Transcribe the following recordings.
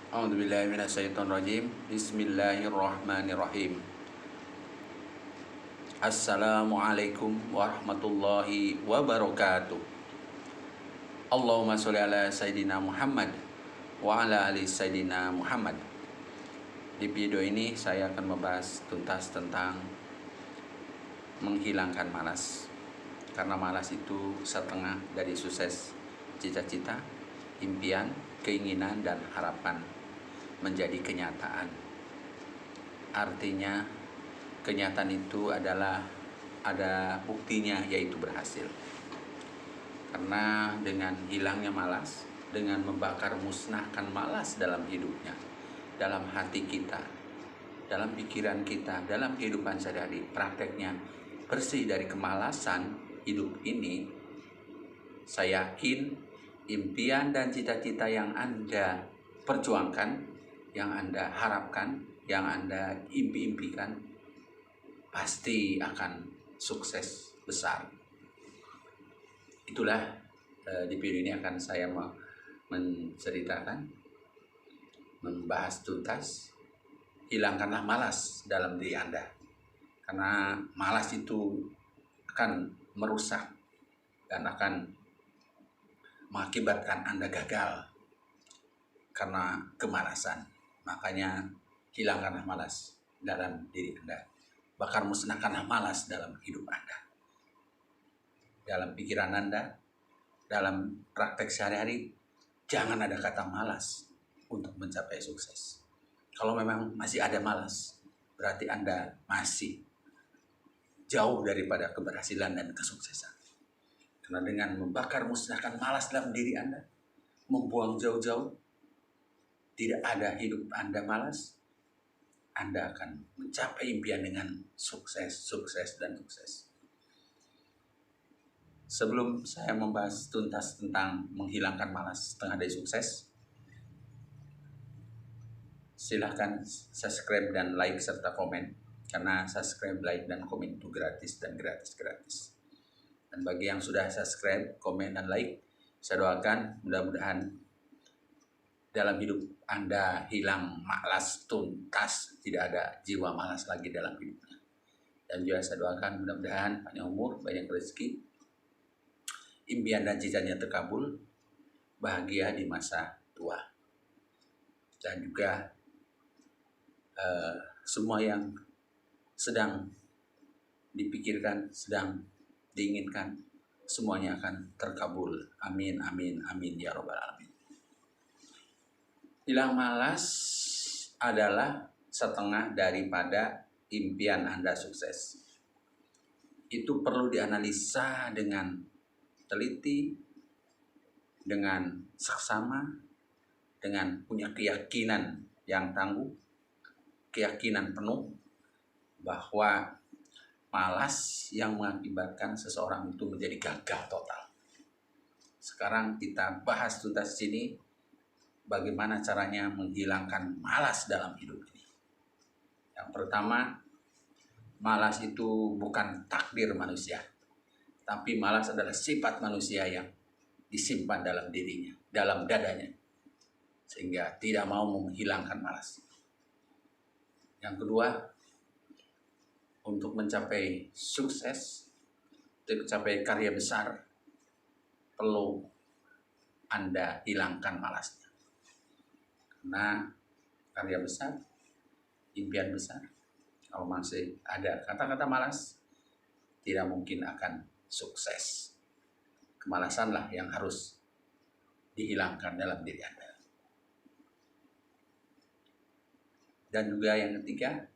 A'udzubillahi minasyaitonirrajim. Bismillahirrahmanirrahim. Assalamualaikum warahmatullahi wabarakatuh. Allahumma sholli ala Sayyidina Muhammad wa ala ali Sayyidina Muhammad. Di video ini saya akan membahas tuntas tentang menghilangkan malas. Karena malas itu setengah dari sukses cita-cita, impian, keinginan, dan harapan menjadi kenyataan. Artinya kenyataan itu adalah ada buktinya, yaitu berhasil. Karena dengan hilangnya malas, dengan membakar musnahkan malas dalam hidupnya, dalam hati kita, dalam pikiran kita, dalam kehidupan sehari-hari, prakteknya bersih dari kemalasan hidup ini, saya yakin impian dan cita-cita yang Anda perjuangkan, yang Anda harapkan, yang Anda impi-impikan, pasti akan sukses besar. Itulah di video ini akan saya menceritakan, membahas tuntas, hilangkanlah malas dalam diri Anda. Karena malas itu akan merusak dan akan mengakibatkan Anda gagal karena kemalasan. Makanya hilangkanlah malas dalam diri Anda. Bakar musnahkanlah malas dalam hidup Anda, dalam pikiran Anda, dalam praktek sehari-hari. Jangan ada kata malas untuk mencapai sukses. Kalau memang masih ada malas, berarti Anda masih jauh daripada keberhasilan dan kesuksesan. Karena dengan membakar musnahkan malas dalam diri Anda, membuang jauh-jauh, tidak ada hidup Anda malas, Anda akan mencapai impian dengan sukses, sukses, dan sukses. Sebelum saya membahas tuntas tentang menghilangkan malas setengah dari sukses, silahkan subscribe dan like serta komen. Karena subscribe, like, dan komen itu gratis dan gratis. Dan bagi yang sudah subscribe, komen, dan like, saya doakan mudah-mudahan dalam hidup Anda hilang malas tuntas, tidak ada jiwa malas lagi dalam hidupnya. Dan juga saya doakan mudah-mudahan panjang umur, banyak rezeki, impian dan cita-citanya terkabul, bahagia di masa tua. Dan juga semua yang sedang dipikirkan, sedang diinginkan, semuanya akan terkabul. Amin, amin, amin ya robbal alamin. Hilang malas adalah setengah daripada impian Anda sukses. Itu perlu dianalisa dengan teliti, dengan seksama, dengan punya keyakinan yang tangguh, keyakinan penuh bahwa malas yang mengakibatkan seseorang itu menjadi gagal total. Sekarang kita bahas tuntas sini bagaimana caranya menghilangkan malas dalam hidup ini. Yang pertama, malas itu bukan takdir manusia, tapi malas adalah sifat manusia yang disimpan dalam dirinya, dalam dadanya, sehingga tidak mau menghilangkan malas. Yang kedua, untuk mencapai sukses, untuk mencapai karya besar, perlu Anda hilangkan malasnya. Karena karya besar, impian besar, kalau masih ada kata-kata malas, tidak mungkin akan sukses. Kemalasanlah yang harus dihilangkan dalam diri Anda. Dan juga yang ketiga,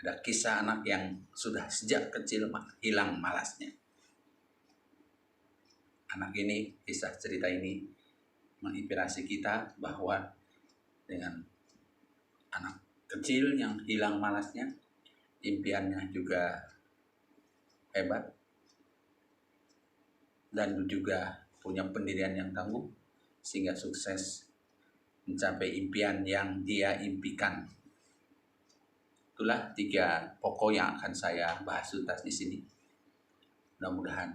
ada kisah anak yang sudah sejak kecil hilang malasnya. Anak ini, kisah cerita ini menginspirasi kita bahwa dengan anak kecil yang hilang malasnya, impiannya juga hebat dan juga punya pendirian yang tangguh sehingga sukses mencapai impian yang dia impikan. Itulah 3 pokok yang akan saya bahas tuntas di sini. Mudah-mudahan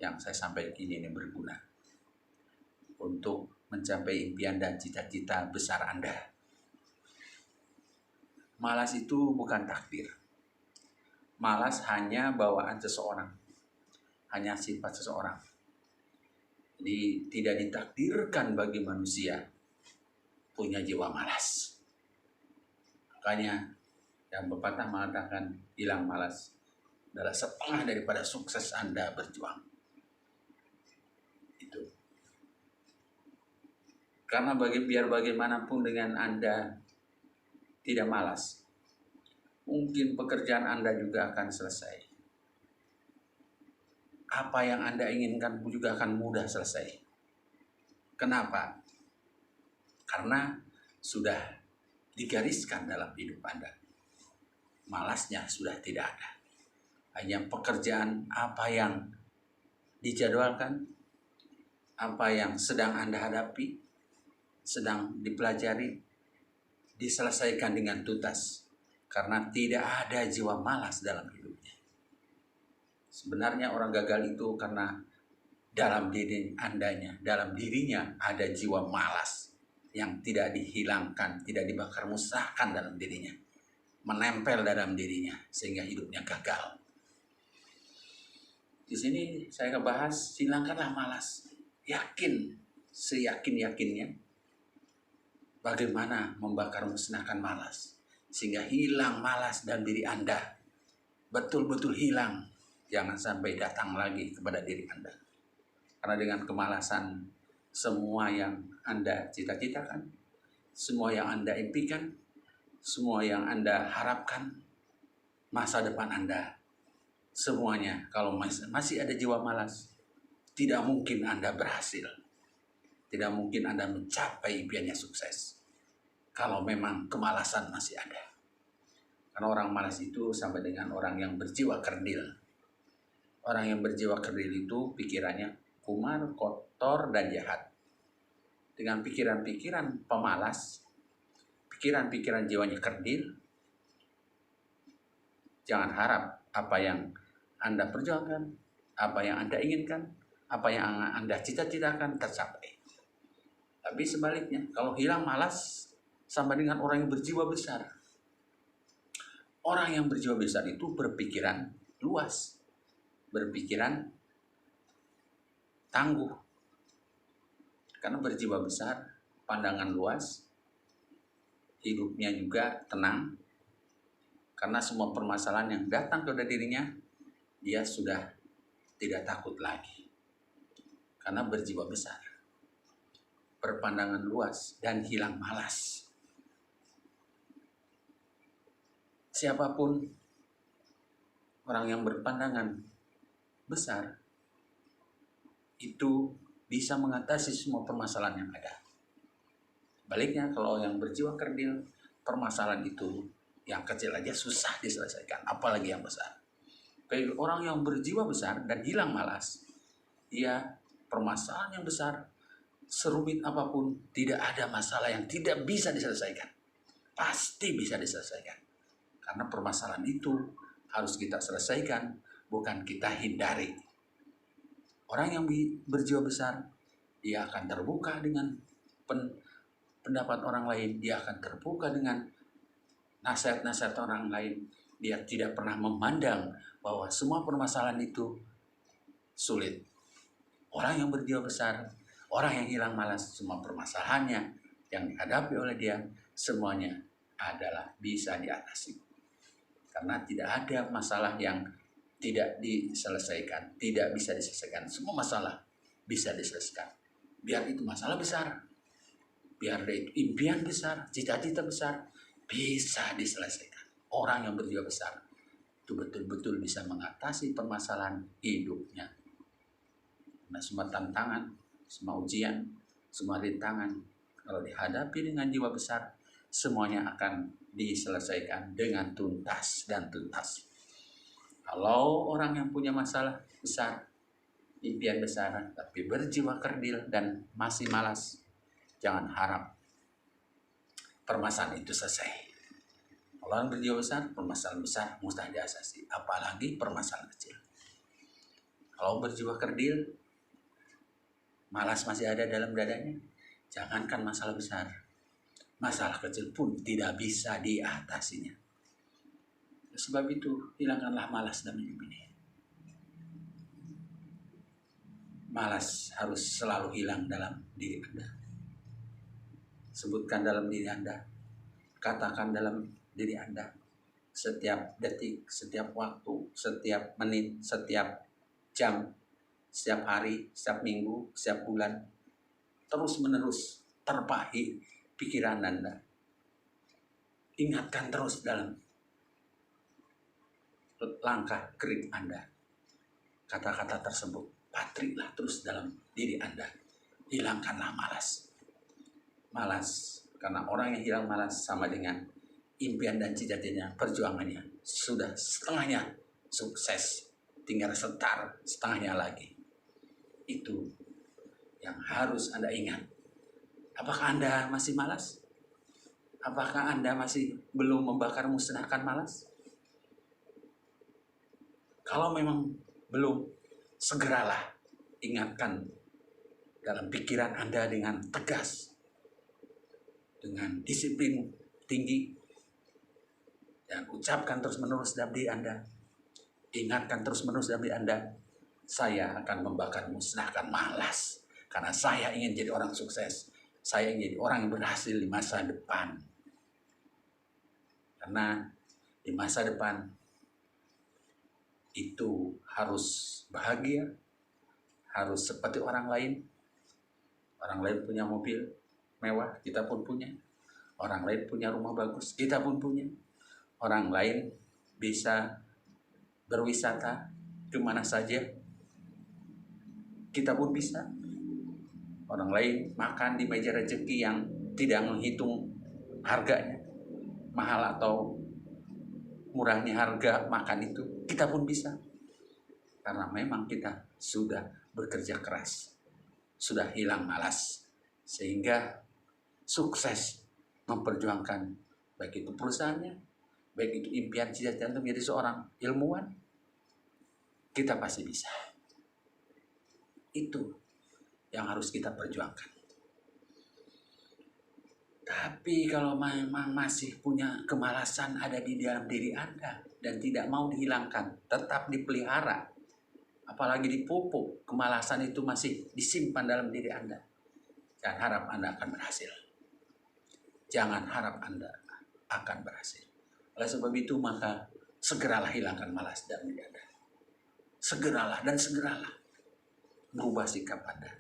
yang saya sampaikan ini berguna untuk mencapai impian dan cita-cita besar Anda. Malas itu bukan takdir. Malas hanya bawaan seseorang, hanya sifat seseorang. Jadi tidak ditakdirkan bagi manusia punya jiwa malas. Makanya yang pepatah mengatakan hilang malas adalah setengah daripada sukses Anda berjuang. Itu. Karena biar bagaimanapun dengan Anda tidak malas, mungkin pekerjaan Anda juga akan selesai. Apa yang Anda inginkan juga akan mudah selesai. Kenapa? Karena sudah digariskan dalam hidup Anda. Malasnya sudah tidak ada. Hanya pekerjaan apa yang dijadwalkan, apa yang sedang Anda hadapi, sedang dipelajari, diselesaikan dengan tuntas. Karena tidak ada jiwa malas dalam hidupnya. Sebenarnya orang gagal itu karena dalam dirinya ada jiwa malas yang tidak dihilangkan, tidak dibakar musnahkan dalam dirinya, menempel dalam dirinya sehingga hidupnya gagal. Di sini saya bahas hilangkanlah malas. Yakin, seyakin-yakinnya bagaimana membakar musnahkan malas sehingga hilang malas dalam diri Anda. Betul-betul hilang. Jangan sampai datang lagi kepada diri Anda. Karena dengan kemalasan, semua yang Anda cita-citakan, semua yang Anda impikan, semua yang Anda harapkan, masa depan Anda, semuanya kalau masih ada jiwa malas, tidak mungkin Anda berhasil. Tidak mungkin Anda mencapai impiannya sukses. Kalau memang kemalasan masih ada. Karena orang malas itu sama dengan orang yang berjiwa kerdil. Orang yang berjiwa kerdil itu pikirannya kumar, kotor, dan jahat. Dengan pikiran-pikiran pemalas, pikiran-pikiran jiwanya kerdil, jangan harap apa yang Anda perjuangkan, apa yang Anda inginkan, apa yang Anda cita-citakan tercapai. Tapi sebaliknya, kalau hilang malas, sama dengan orang yang berjiwa besar. Orang yang berjiwa besar itu berpikiran luas, berpikiran tangguh. Karena berjiwa besar, pandangan luas, hidupnya juga tenang. Karena semua permasalahan yang datang kepada dirinya, dia sudah tidak takut lagi. Karena berjiwa besar, berpandangan luas, dan hilang malas. Siapapun orang yang berpandangan besar itu bisa mengatasi semua permasalahan yang ada. Baliknya kalau yang berjiwa kerdil, permasalahan itu yang kecil aja susah diselesaikan, apalagi yang besar. Bagi orang yang berjiwa besar dan hilang malas, dia permasalahan yang besar, serumit apapun, tidak ada masalah yang tidak bisa diselesaikan. Pasti bisa diselesaikan. Karena permasalahan itu harus kita selesaikan, bukan kita hindari. Orang yang berjiwa besar, dia akan terbuka dengan pendapat orang lain, dia akan terbuka dengan nasihat-nasihat orang lain. Dia tidak pernah memandang bahwa semua permasalahan itu sulit. Orang yang berjiwa besar, orang yang hilang malas, semua permasalahannya yang dihadapi oleh dia, semuanya adalah bisa diatasi. Karena tidak ada masalah yang tidak diselesaikan, tidak bisa diselesaikan. Semua masalah bisa diselesaikan. Biar itu masalah besar, biar itu impian besar, cita-cita besar, bisa diselesaikan. Orang yang berjiwa besar itu betul-betul bisa mengatasi permasalahan hidupnya. Nah, semua tantangan, semua ujian, semua rintangan, kalau dihadapi dengan jiwa besar, semuanya akan diselesaikan dengan tuntas dan tuntas. Kalau orang yang punya masalah besar, impian besar, tapi berjiwa kerdil dan masih malas, jangan harap permasalahan itu selesai. Kalau orang berjiwa besar, permasalahan besar mustahil diatasi, apalagi permasalahan kecil. Kalau berjiwa kerdil, malas masih ada dalam dadanya, Jangankan masalah besar, masalah kecil pun tidak bisa diatasinya. Sebab itu, hilangkanlah malas dalam hidup ini. Malas harus selalu hilang dalam diri Anda. Sebutkan dalam diri Anda, katakan dalam diri Anda, setiap detik, setiap waktu, setiap menit, setiap jam, setiap hari, setiap minggu, setiap bulan, terus menerus terpahi pikiran Anda. Ingatkan terus dalam langkah gerik Anda kata-kata tersebut. Patrilah terus dalam diri Anda. Hilangkanlah malas. Malas, karena orang yang hilang malas sama dengan impian dan cita-citanya, perjuangannya sudah setengahnya sukses, tinggal setengahnya lagi. Itu yang harus Anda ingat. Apakah Anda masih malas? Apakah Anda masih belum membakar musnahkan malas? Kalau memang belum, segeralah ingatkan dalam pikiran Anda dengan tegas, dengan disiplin tinggi, dan ucapkan terus-menerus dalam diri Anda. Ingatkan terus-menerus dalam diri Anda, saya akan membakar musnahkan malas, karena saya ingin jadi orang sukses. Saya ingin jadi orang yang berhasil di masa depan. Karena di masa depan itu harus bahagia, harus seperti orang lain. Orang lain punya mobil mewah, kita pun punya. Orang lain punya rumah bagus, kita pun punya. Orang lain bisa berwisata kemana saja, kita pun bisa. Orang lain makan di meja rezeki yang tidak menghitung harganya, mahal atau murahnya harga makan itu, kita pun bisa. Karena memang kita sudah bekerja keras, sudah hilang malas, sehingga sukses memperjuangkan baik itu perusahaannya, baik itu impian cita-cita untuk menjadi seorang ilmuwan, kita pasti bisa. Itu yang harus kita perjuangkan. Tapi kalau memang masih punya kemalasan ada di dalam diri Anda dan tidak mau dihilangkan, tetap dipelihara, apalagi dipupuk, kemalasan itu masih disimpan dalam diri Anda, jangan harap Anda akan berhasil. Jangan harap Anda akan berhasil. Oleh sebab itu, maka segeralah hilangkan malas dalam diri Anda. Segeralah dan segeralah berubah sikap Anda.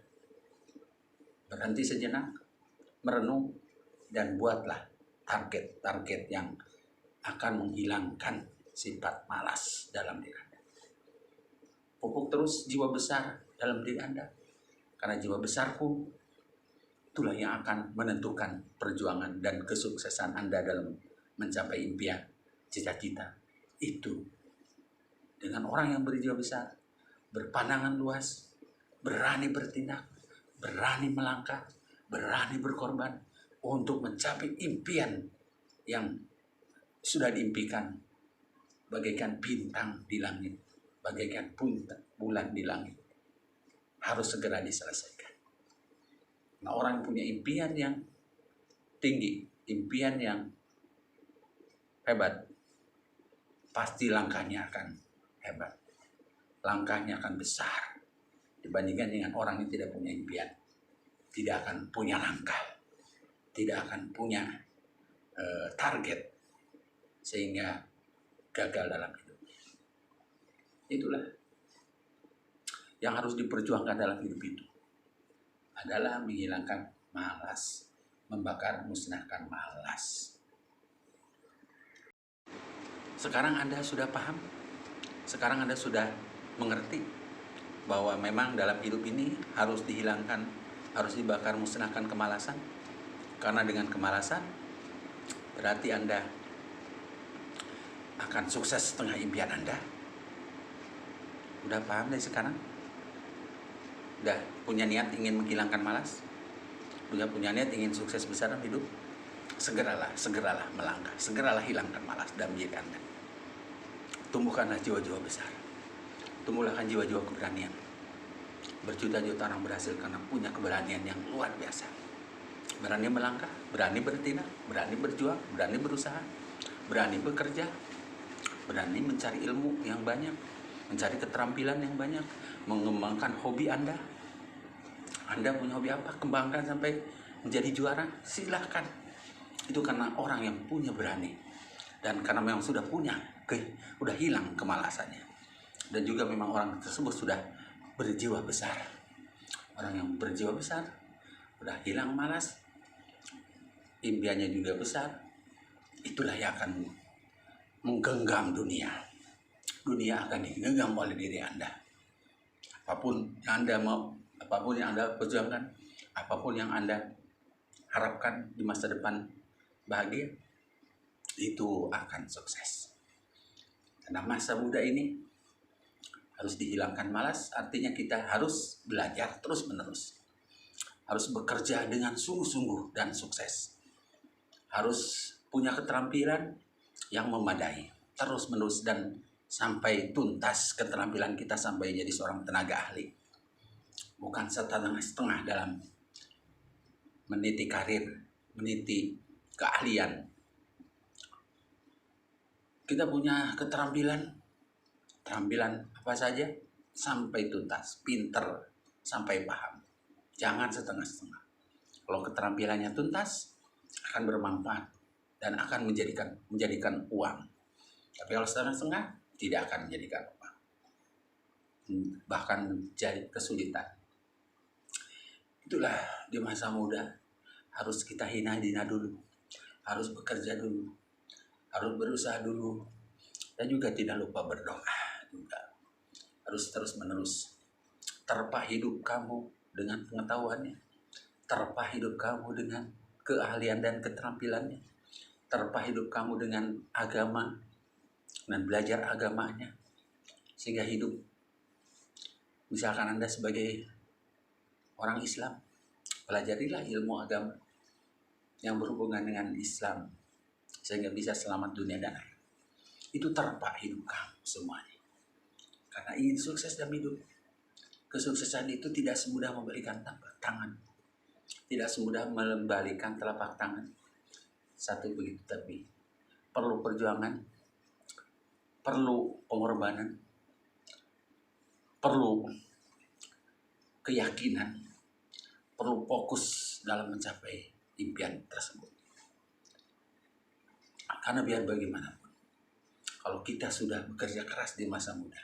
Berhenti sejenak, merenung, dan buatlah target-target yang akan menghilangkan sifat malas dalam diri Anda. Pupuk terus jiwa besar dalam diri Anda. Karena jiwa besar pun itulah yang akan menentukan perjuangan dan kesuksesan Anda dalam mencapai impian, cita-cita. Itu dengan orang yang berjiwa besar, berpandangan luas, berani bertindak, berani melangkah, berani berkorban untuk mencapai impian yang sudah diimpikan, bagaikan bintang di langit, bagaikan bulan di langit, harus segera diselesaikan. Nah, orang yang punya impian yang tinggi, impian yang hebat, pasti langkahnya akan hebat, langkahnya akan besar dibandingkan dengan orang yang tidak punya impian. Tidak akan punya langkah, tidak akan punya target, sehingga gagal dalam hidup. Itulah yang harus diperjuangkan dalam hidup itu, adalah menghilangkan malas, membakar musnahkan malas. Sekarang Anda sudah paham? Sekarang Anda sudah mengerti bahwa memang dalam hidup ini harus dihilangkan, harus dibakar musnahkan kemalasan. Karena dengan kemalasan berarti Anda akan sukses setengah impian Anda. Udah paham dari sekarang? Udah punya niat ingin menghilangkan malas? Udah punya niat ingin sukses besar dalam hidup? Segeralah melangkah, segeralah hilangkan malas dalam diri Anda. Tumbuhkanlah jiwa-jiwa besar, tumbuhkan jiwa-jiwa keberanian. Berjuta-juta orang berhasil karena punya keberanian yang luar biasa. berani melangkah, berani bertindak, berani berjuang, berani berusaha, berani bekerja, berani mencari ilmu yang banyak, mencari keterampilan yang banyak, mengembangkan hobi Anda. Anda punya hobi apa? Kembangkan sampai menjadi juara, silahkan. Itu karena orang yang punya berani. Dan karena memang sudah punya, udah hilang kemalasannya. Dan juga memang orang tersebut sudah berjiwa besar. Orang yang berjiwa besar, udah hilang malas, impiannya juga besar, itulah yang akan menggenggam dunia. Dunia akan digenggam oleh diri Anda. Apapun yang Anda mau, apapun yang Anda perjuangkan, apapun yang Anda harapkan di masa depan bahagia, itu akan sukses. Karena masa muda ini harus dihilangkan malas, artinya kita harus belajar terus-menerus. Harus bekerja dengan sungguh-sungguh dan sukses. Harus punya keterampilan yang memadai, terus-menerus dan sampai tuntas keterampilan kita sampai jadi seorang tenaga ahli. Bukan setengah-setengah dalam meniti karir, meniti keahlian. Kita punya keterampilan apa saja sampai tuntas, pinter sampai paham. Jangan setengah-setengah. Kalau keterampilannya tuntas, akan bermanfaat dan akan menjadikan uang. Tapi kalau setengah-setengah, tidak akan menjadikan uang. Bahkan menjadi kesulitan. Itulah di masa muda harus kita hina-hina dulu. Harus bekerja dulu. Harus berusaha dulu. Dan juga tidak lupa berdoa juga. Harus terus-menerus. Terpa hidup kamu dengan pengetahuannya. Terpa hidup kamu dengan keahlian dan keterampilannya. Terpa hidup kamu dengan agama dan belajar agamanya. Sehingga hidup, misalkan Anda sebagai orang Islam, pelajarilah ilmu agama yang berhubungan dengan Islam sehingga bisa selamat dunia dan akhirat. Itu terpa hidup kamu semuanya. Karena ingin sukses dalam hidup, kesuksesan itu tidak semudah memberikan telapak tangan, tidak semudah membalikan telapak tangan. Satu begitu, tapi perlu perjuangan, perlu pengorbanan, perlu keyakinan, perlu fokus dalam mencapai impian tersebut. Karena biar bagaimanapun, kalau kita sudah bekerja keras di masa muda,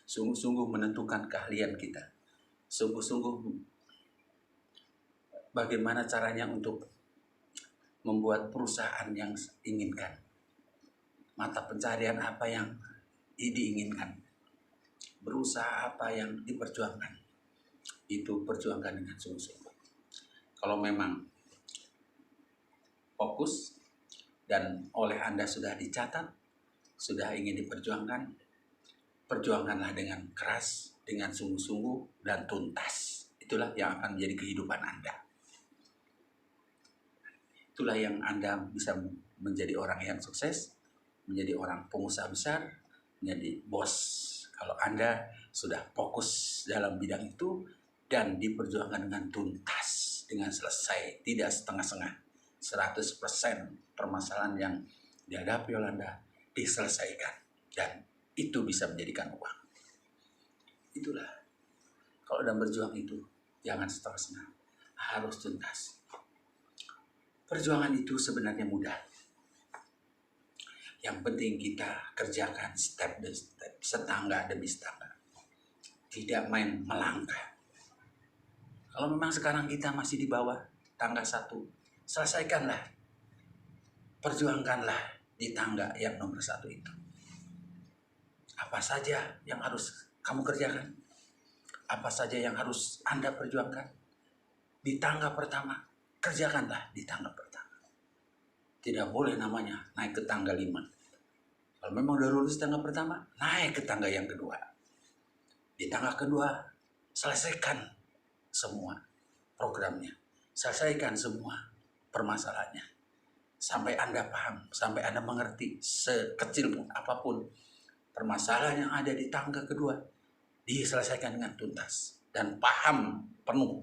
sungguh-sungguh menentukan keahlian kita, sungguh-sungguh bagaimana caranya untuk membuat perusahaan yang inginkan, mata pencarian apa yang diinginkan, berusaha apa yang diperjuangkan, itu perjuangkan dengan sungguh-sungguh. Kalau memang fokus dan oleh Anda sudah dicatat, sudah ingin diperjuangkan, perjuangkanlah dengan keras, dengan sungguh-sungguh dan tuntas. Itulah yang akan menjadi kehidupan Anda. Itulah yang Anda bisa menjadi orang yang sukses, menjadi orang pengusaha besar, menjadi bos. Kalau Anda sudah fokus dalam bidang itu dan diperjuangkan dengan tuntas, dengan selesai, tidak setengah-setengah, 100% permasalahan yang dihadapi oleh Anda diselesaikan. Dan itu bisa menjadikan uang. Itulah. Kalau dalam berjuang itu, jangan setengah-setengah, harus tuntas. Perjuangan itu sebenarnya mudah. Yang penting kita kerjakan step demi step, setangga demi setangga. Tidak main melangkah. Kalau memang sekarang kita masih di bawah tangga 1, selesaikanlah. Perjuangkanlah di tangga yang nomor 1 itu. Apa saja yang harus kamu kerjakan? Apa saja yang harus Anda perjuangkan? Di tangga pertama, kerjakanlah di tangga pertama. Tidak boleh namanya naik ke tangga 5. Kalau memang udah lulus tangga pertama, naik ke tangga yang kedua. Di tangga kedua, selesaikan semua programnya. Selesaikan semua permasalahannya. Sampai Anda paham, sampai Anda mengerti sekecil apapun permasalahan yang ada di tangga kedua, diselesaikan dengan tuntas dan paham penuh.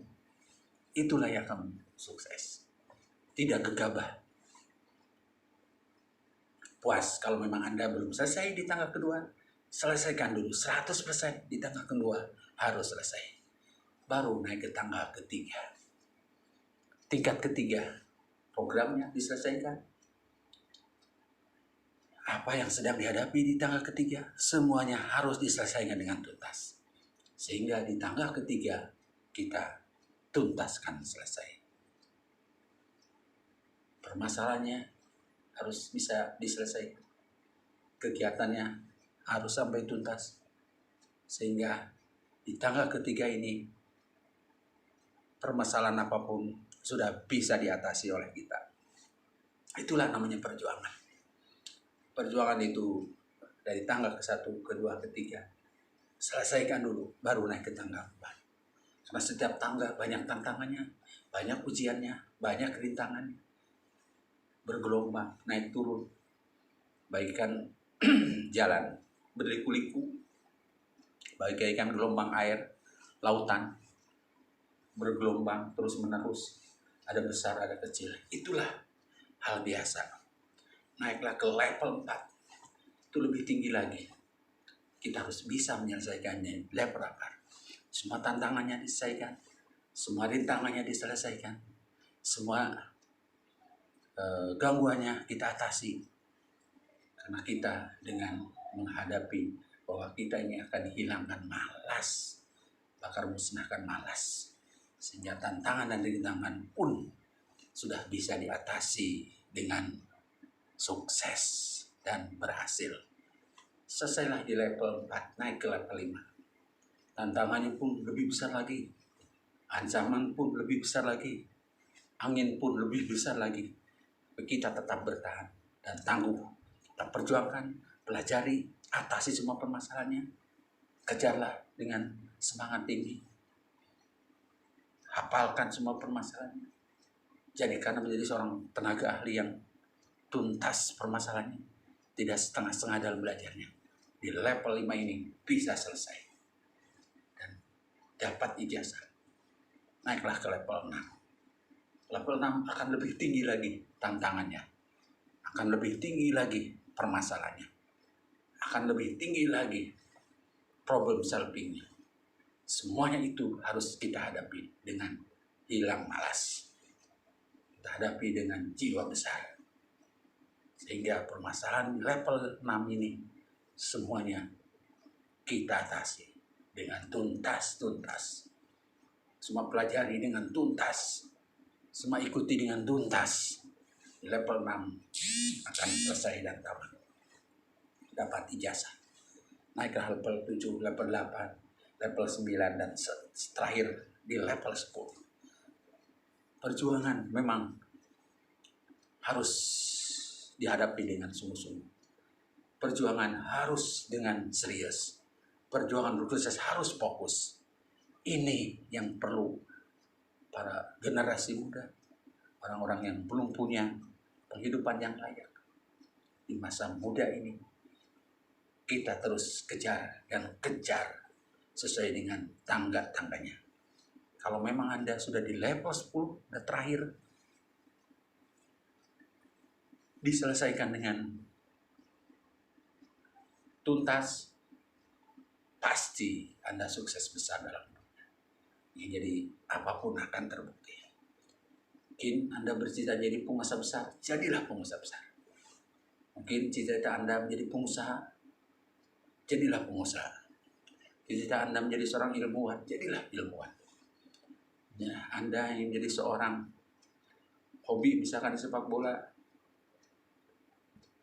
Itulah yang akan sukses. tidak gegabah. Puas kalau memang Anda belum selesai di tangga kedua, selesaikan dulu 100% di tangga kedua, harus selesai. Baru naik ke tangga ketiga. Tingkat ketiga, programnya diselesaikan. Apa yang sedang dihadapi di tangga ketiga, semuanya harus diselesaikan dengan tuntas. Sehingga di tangga ketiga, kita tuntaskan selesai. Permasalahannya harus bisa diselesaikan. Kegiatannya harus sampai tuntas. Sehingga di tangga ketiga ini, permasalahan apapun sudah bisa diatasi oleh kita. Itulah namanya perjuangan. Perjuangan itu dari tangga ke-1, kedua, ketiga. Selesaikan dulu, baru naik ke tangga 4. Karena setiap tangga banyak tantangannya, banyak ujiannya, banyak rintangannya. Bergelombang, naik turun. Bagaikan jalan berliku-liku, bagaikan gelombang air lautan, bergelombang terus menerus, ada besar ada kecil. Itulah hal biasa. Naiklah ke level 4, itu lebih tinggi lagi. Kita harus bisa menyelesaikannya. Level 4, semua tantangannya diselesaikan, semua rintangannya diselesaikan, semua gangguannya kita atasi. Karena kita dengan menghadapi bahwa kita ini akan dihilangkan malas, bakal musnahkan malas, sehingga tantangan dan rintangan pun sudah bisa diatasi dengan sukses dan berhasil. Selesailah di level 4, naik ke level 5. Tantangannya pun lebih besar lagi, ancaman pun lebih besar lagi, angin pun lebih besar lagi. Kita tetap bertahan dan tangguh, tetap perjuangkan, pelajari, atasi semua permasalahannya, kejarlah dengan semangat tinggi, hafalkan semua permasalahannya, jadikan menjadi seorang tenaga ahli yang tuntas permasalahannya, tidak setengah-setengah dalam belajarnya. Di level 5 ini bisa selesai dan dapat ijazah. Naiklah ke level 6. Level 6 akan lebih tinggi lagi tantangannya, akan lebih tinggi lagi permasalahannya, akan lebih tinggi lagi problem solvingnya. Semuanya itu harus kita hadapi dengan hilang malas. Kita hadapi dengan jiwa besar. Sehingga permasalahan di level 6 ini semuanya kita atasi dengan tuntas. Semua pelajari dengan tuntas. Semua ikuti dengan tuntas. Di level 6 akan selesai dan tamat. Dapat ijazah. Naik ke level 7, level 8, level 9, dan terakhir di level 10. Perjuangan memang harus dihadapi dengan sungguh-sungguh. Perjuangan harus dengan serius. Perjuangan berproses harus fokus. Ini yang perlu para generasi muda, orang-orang yang belum punya penghidupan yang layak di masa muda ini. Kita terus kejar dan kejar sesuai dengan tangga-tangganya. Kalau memang Anda sudah di level 10 dan terakhir, diselesaikan dengan tuntas, pasti Anda sukses besar dalam hidupnya. Jadi apapun akan terbukti. Mungkin Anda bercita jadi pengusaha besar, jadilah pengusaha besar. Mungkin cita-cita Anda menjadi pengusaha, jadilah pengusaha. Cita-cita Anda menjadi seorang ilmuwan, jadilah ilmuwan. Ya, Anda yang menjadi seorang hobi, misalkan di sepak bola,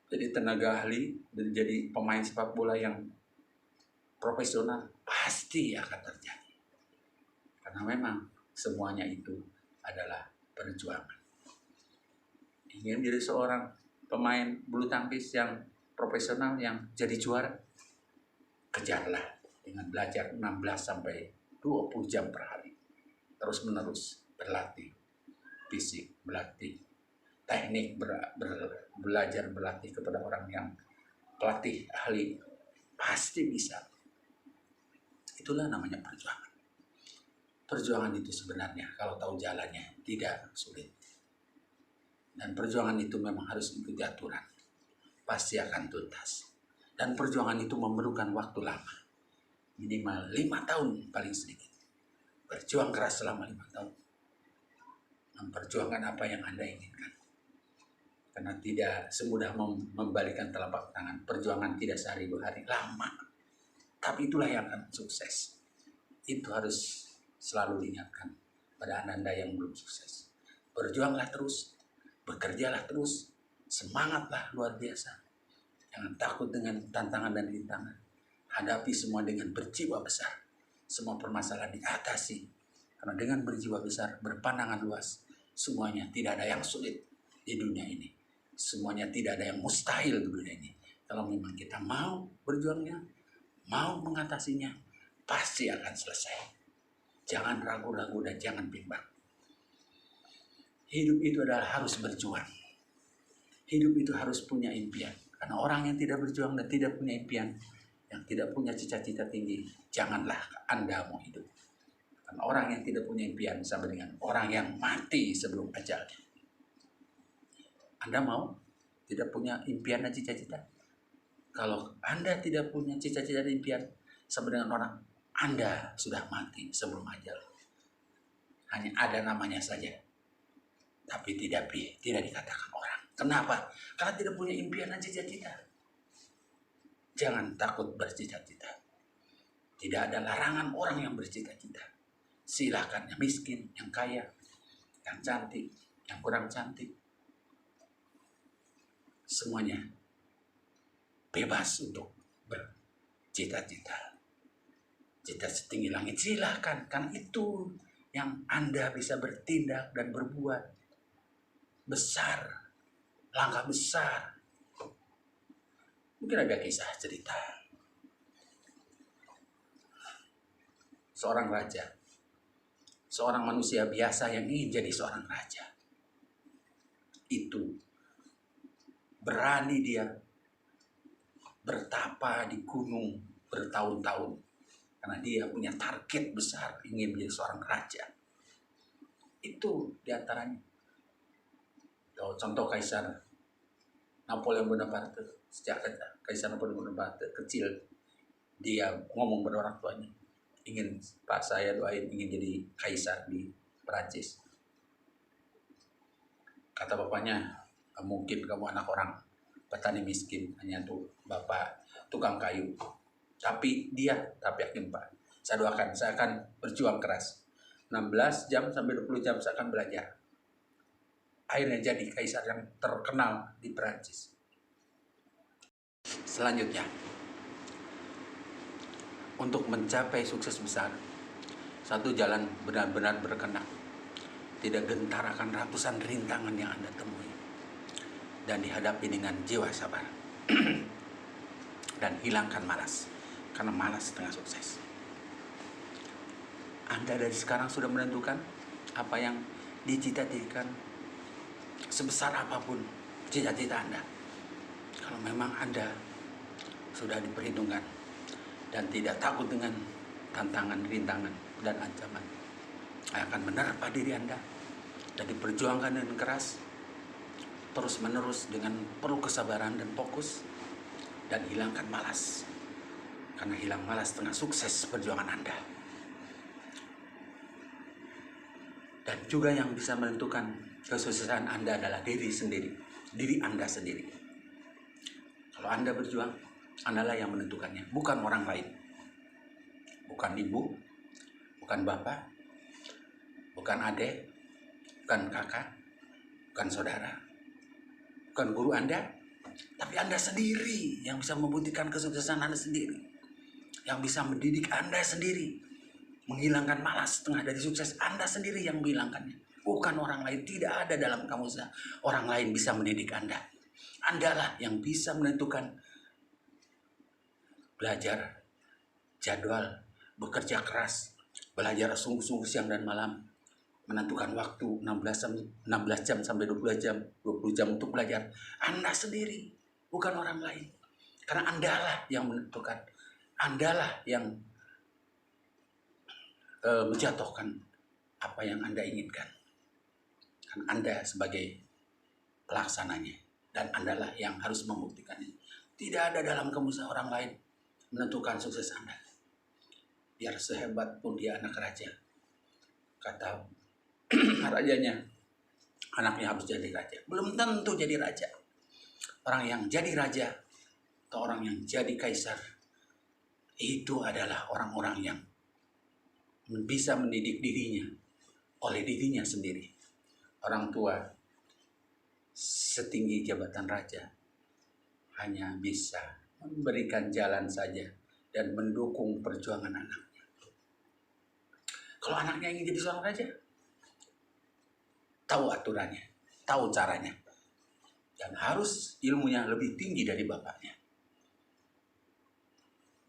jadi tenaga ahli, dan jadi pemain sepak bola yang profesional, pasti akan terjadi. Karena memang semuanya itu adalah perjuangan. Ingin menjadi seorang pemain bulu tangkis yang profesional, yang jadi juara, kejarlah dengan belajar 16 sampai 20 jam per hari. Terus menerus berlatih fisik, berlatih teknik, belajar berlatih kepada orang yang pelatih ahli, pasti bisa. Itulah namanya perjuangan. Perjuangan itu sebenarnya kalau tahu jalannya tidak sulit. Dan perjuangan itu memang harus ikuti aturan. Pasti akan tuntas. Dan perjuangan itu memerlukan waktu lama. Minimal 5 tahun paling sedikit. Berjuang keras selama 5 tahun. Memperjuangkan apa yang Anda inginkan. Karena tidak semudah membalikan telapak tangan. Perjuangan tidak sehari 2 hari, lama. Tapi itulah yang akan sukses. Itu harus selalu diingatkan pada Anda yang belum sukses. Berjuanglah terus, bekerjalah terus, semangatlah luar biasa. Jangan takut dengan tantangan dan rintangan. Hadapi semua dengan berjiwa besar. Semua permasalahan diatasi. Karena dengan berjiwa besar, berpandangan luas, semuanya tidak ada yang sulit di dunia ini. Semuanya tidak ada yang mustahil di dunia ini. Kalau memang kita mau berjuangnya, mau mengatasinya, pasti akan selesai. Jangan ragu-ragu dan jangan bimbang. Hidup itu adalah harus berjuang. Hidup itu harus punya impian. Karena orang yang tidak berjuang dan tidak punya impian, yang tidak punya cita-cita tinggi, janganlah Anda mau hidup. Karena orang yang tidak punya impian sama dengan orang yang mati sebelum ajalnya. Anda mau tidak punya impian dan cita-cita? Kalau Anda tidak punya cita-cita dan impian sama dengan orang, Anda sudah mati sebelum ajal. Hanya ada namanya saja, tapi tidak dikatakan orang. Kenapa? Karena tidak punya impian dan cita-cita. Jangan takut bercita-cita. Tidak ada larangan orang yang bercita-cita. Silakan yang miskin, yang kaya, yang cantik, yang kurang cantik. Semuanya bebas untuk bercita-cita. Cita setinggi langit, silakan. Karena itu yang Anda bisa bertindak dan berbuat besar, langkah besar. Mungkin ada kisah cerita seorang raja, seorang manusia biasa yang ingin jadi seorang raja. Itu berani dia bertapa di gunung bertahun-tahun karena dia punya target besar, ingin menjadi seorang raja. Itu diantaranya. Contoh Kaisar Napoleon Bonaparte. Sejak Kaisar Napoleon Bonaparte kecil, dia ngomong pada orang tuanya, ingin, Pak, saya doain ingin jadi kaisar di Perancis. Kata bapaknya, mungkin kamu anak orang petani miskin, hanya tuh bapak tukang kayu. Tapi yakin, Pak, saya doakan, saya akan berjuang keras. 16 jam sampai 20 jam saya akan belajar. Akhirnya jadi kaisar yang terkenal di Perancis. Selanjutnya, untuk mencapai sukses besar, satu jalan benar-benar berkenan. Tidak gentar akan ratusan rintangan yang Anda temui. Dan dihadapi dengan jiwa sabar. Dan hilangkan malas. Karena malas setengah sukses. Anda dari sekarang sudah menentukan apa yang dicita-citakan. Sebesar apapun cita-cita Anda. Kalau memang Anda sudah diperhitungkan dan tidak takut dengan tantangan, rintangan, dan ancaman, akan menerpa diri Anda dan diperjuangkan dengan keras, terus menerus dengan penuh kesabaran dan fokus, dan hilangkan malas. Karena hilang malas setengah sukses perjuangan Anda. Dan juga yang bisa menentukan kesuksesan Anda adalah diri sendiri, diri Anda sendiri. Kalau Anda berjuang, Andalah yang menentukannya, bukan orang lain. Bukan ibu, bukan bapak, bukan adik, bukan kakak, bukan saudara, bukan guru Anda, tapi Anda sendiri yang bisa membuktikan kesuksesan Anda sendiri. Yang bisa mendidik Anda sendiri. Menghilangkan malas setengah dari sukses Anda sendiri yang menghilangkannya. Bukan orang lain, tidak ada dalam kamu orang lain bisa mendidik Anda. Andalah yang bisa menentukan belajar, jadwal, bekerja keras, belajar sungguh-sungguh siang dan malam, menentukan waktu 16 jam sampai 20 jam untuk belajar. Anda sendiri, bukan orang lain. Karena Andalah yang menentukan, Andalah yang menjatuhkan apa yang Anda inginkan. Kan Anda sebagai pelaksananya. Dan Andalah yang harus membuktikannya. Tidak ada dalam kemuliaan orang lain menentukan sukses Anda. Biar sehebat pun dia anak raja, kata rajanya, anaknya harus jadi raja. Belum tentu jadi raja. Orang yang jadi raja atau orang yang jadi kaisar itu adalah orang-orang yang bisa mendidik dirinya oleh dirinya sendiri. Orang tua setinggi jabatan raja hanya bisa memberikan jalan saja dan mendukung perjuangan anaknya. Kalau anaknya ingin jadi seorang raja, tahu aturannya, tahu caranya, dan harus ilmunya lebih tinggi dari bapaknya.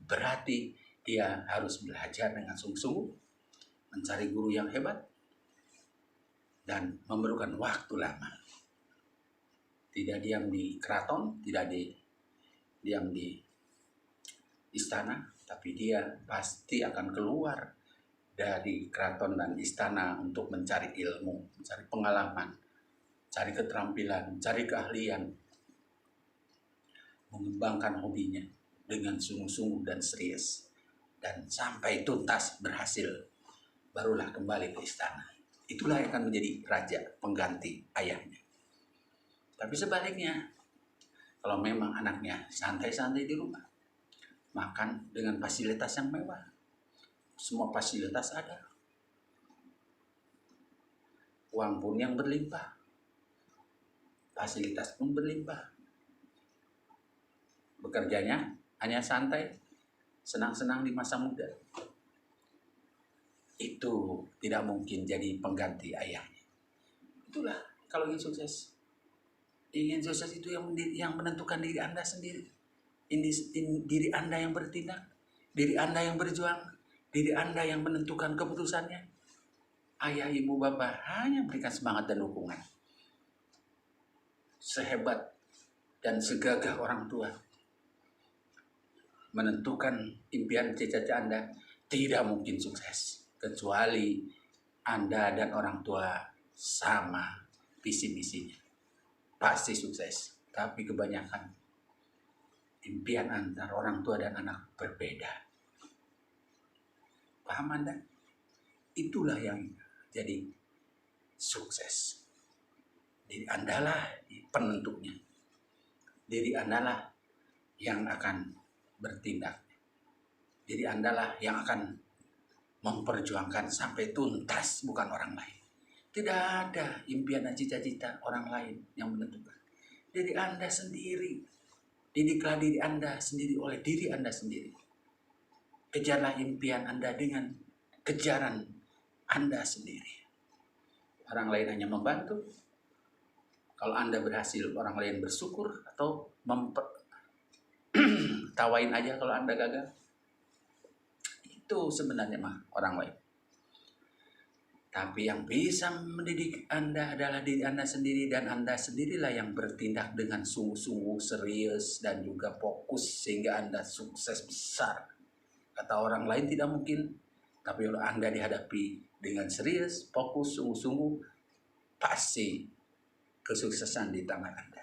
Berarti dia harus belajar dengan sungguh-sungguh, mencari guru yang hebat, dan memerlukan waktu lama. Tidak diam di keraton, tidak diam di istana, tapi dia pasti akan keluar dari keraton dan istana untuk mencari ilmu, mencari pengalaman, cari keterampilan, cari keahlian, mengembangkan hobinya dengan sungguh-sungguh dan serius, dan sampai tuntas berhasil, barulah kembali ke istana. Itulah yang akan menjadi raja pengganti ayahnya. Tapi sebaliknya, kalau memang anaknya santai-santai di rumah, makan dengan fasilitas yang mewah, semua fasilitas ada, uang pun yang berlimpah, fasilitas pun berlimpah, bekerjanya hanya santai, senang-senang di masa muda, itu tidak mungkin jadi pengganti ayahnya. Itulah kalau ingin sukses. Ingin sukses itu yang menentukan diri Anda sendiri. Diri Anda yang bertindak, diri Anda yang berjuang, diri Anda yang menentukan keputusannya. Ayah, ibu, bapak hanya berikan semangat dan dukungan. Sehebat dan segagah orang tua menentukan impian cita-cita Anda, tidak mungkin sukses kecuali Anda dan orang tua sama visi misinya. Pasti sukses, tapi kebanyakan impian antar orang tua dan anak berbeda. Paham Anda? Itulah yang jadi sukses. Diri Anda lah penentunya. Diri Anda lah yang akan bertindak. Diri Anda lah yang akan memperjuangkan sampai tuntas, bukan orang lain. Tidak ada impian dan cita-cita orang lain yang menentukan. Diri Anda sendiri. Didiklah diri Anda sendiri oleh diri Anda sendiri. Kejarlah impian Anda dengan kejaran Anda sendiri. Orang lain hanya membantu. Kalau Anda berhasil, orang lain bersyukur atau tawain aja kalau Anda gagal. Itu sebenarnya mah orang lain. Tapi yang bisa mendidik Anda adalah diri Anda sendiri, dan Anda sendirilah yang bertindak dengan sungguh-sungguh, serius, dan juga fokus sehingga Anda sukses besar. Kata orang lain tidak mungkin, tapi kalau Anda dihadapi dengan serius, fokus, sungguh-sungguh, pasti kesuksesan di tangan Anda.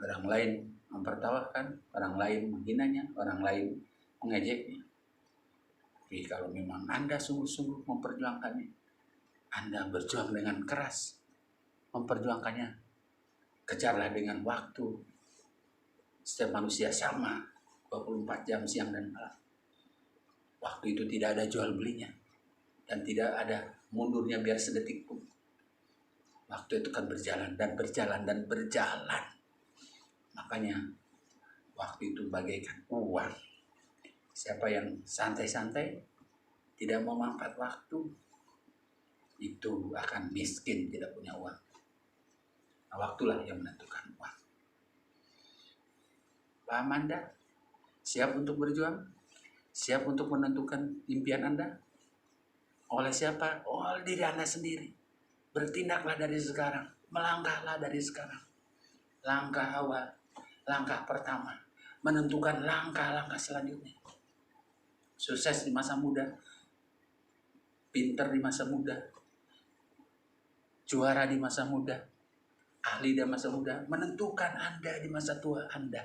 Orang lain mempertawakan, orang lain menghinanya, orang lain mengejeknya. Tapi kalau memang Anda sungguh-sungguh memperjuangkannya, Anda berjuang dengan keras memperjuangkannya, kejarlah dengan waktu. Setiap manusia sama, 24 jam siang dan malam. Waktu itu tidak ada jual belinya, dan tidak ada mundurnya biar sedetik pun. Waktu itu kan berjalan dan berjalan dan berjalan. Makanya waktu itu bagaikan uang. Siapa yang santai-santai, tidak memanfaat waktu, itu akan miskin, tidak punya uang. Nah, waktulah yang menentukan uang. Paham Anda? Siap untuk berjuang? Siap untuk menentukan impian Anda? Oleh siapa? Oleh diri Anda sendiri. Bertindaklah dari sekarang. Melangkahlah dari sekarang. Langkah awal, langkah pertama. Menentukan langkah-langkah selanjutnya. Sukses di masa muda. Pinter di masa muda. Juara di masa muda. ahli dan masa muda menentukan Anda di masa tua Anda.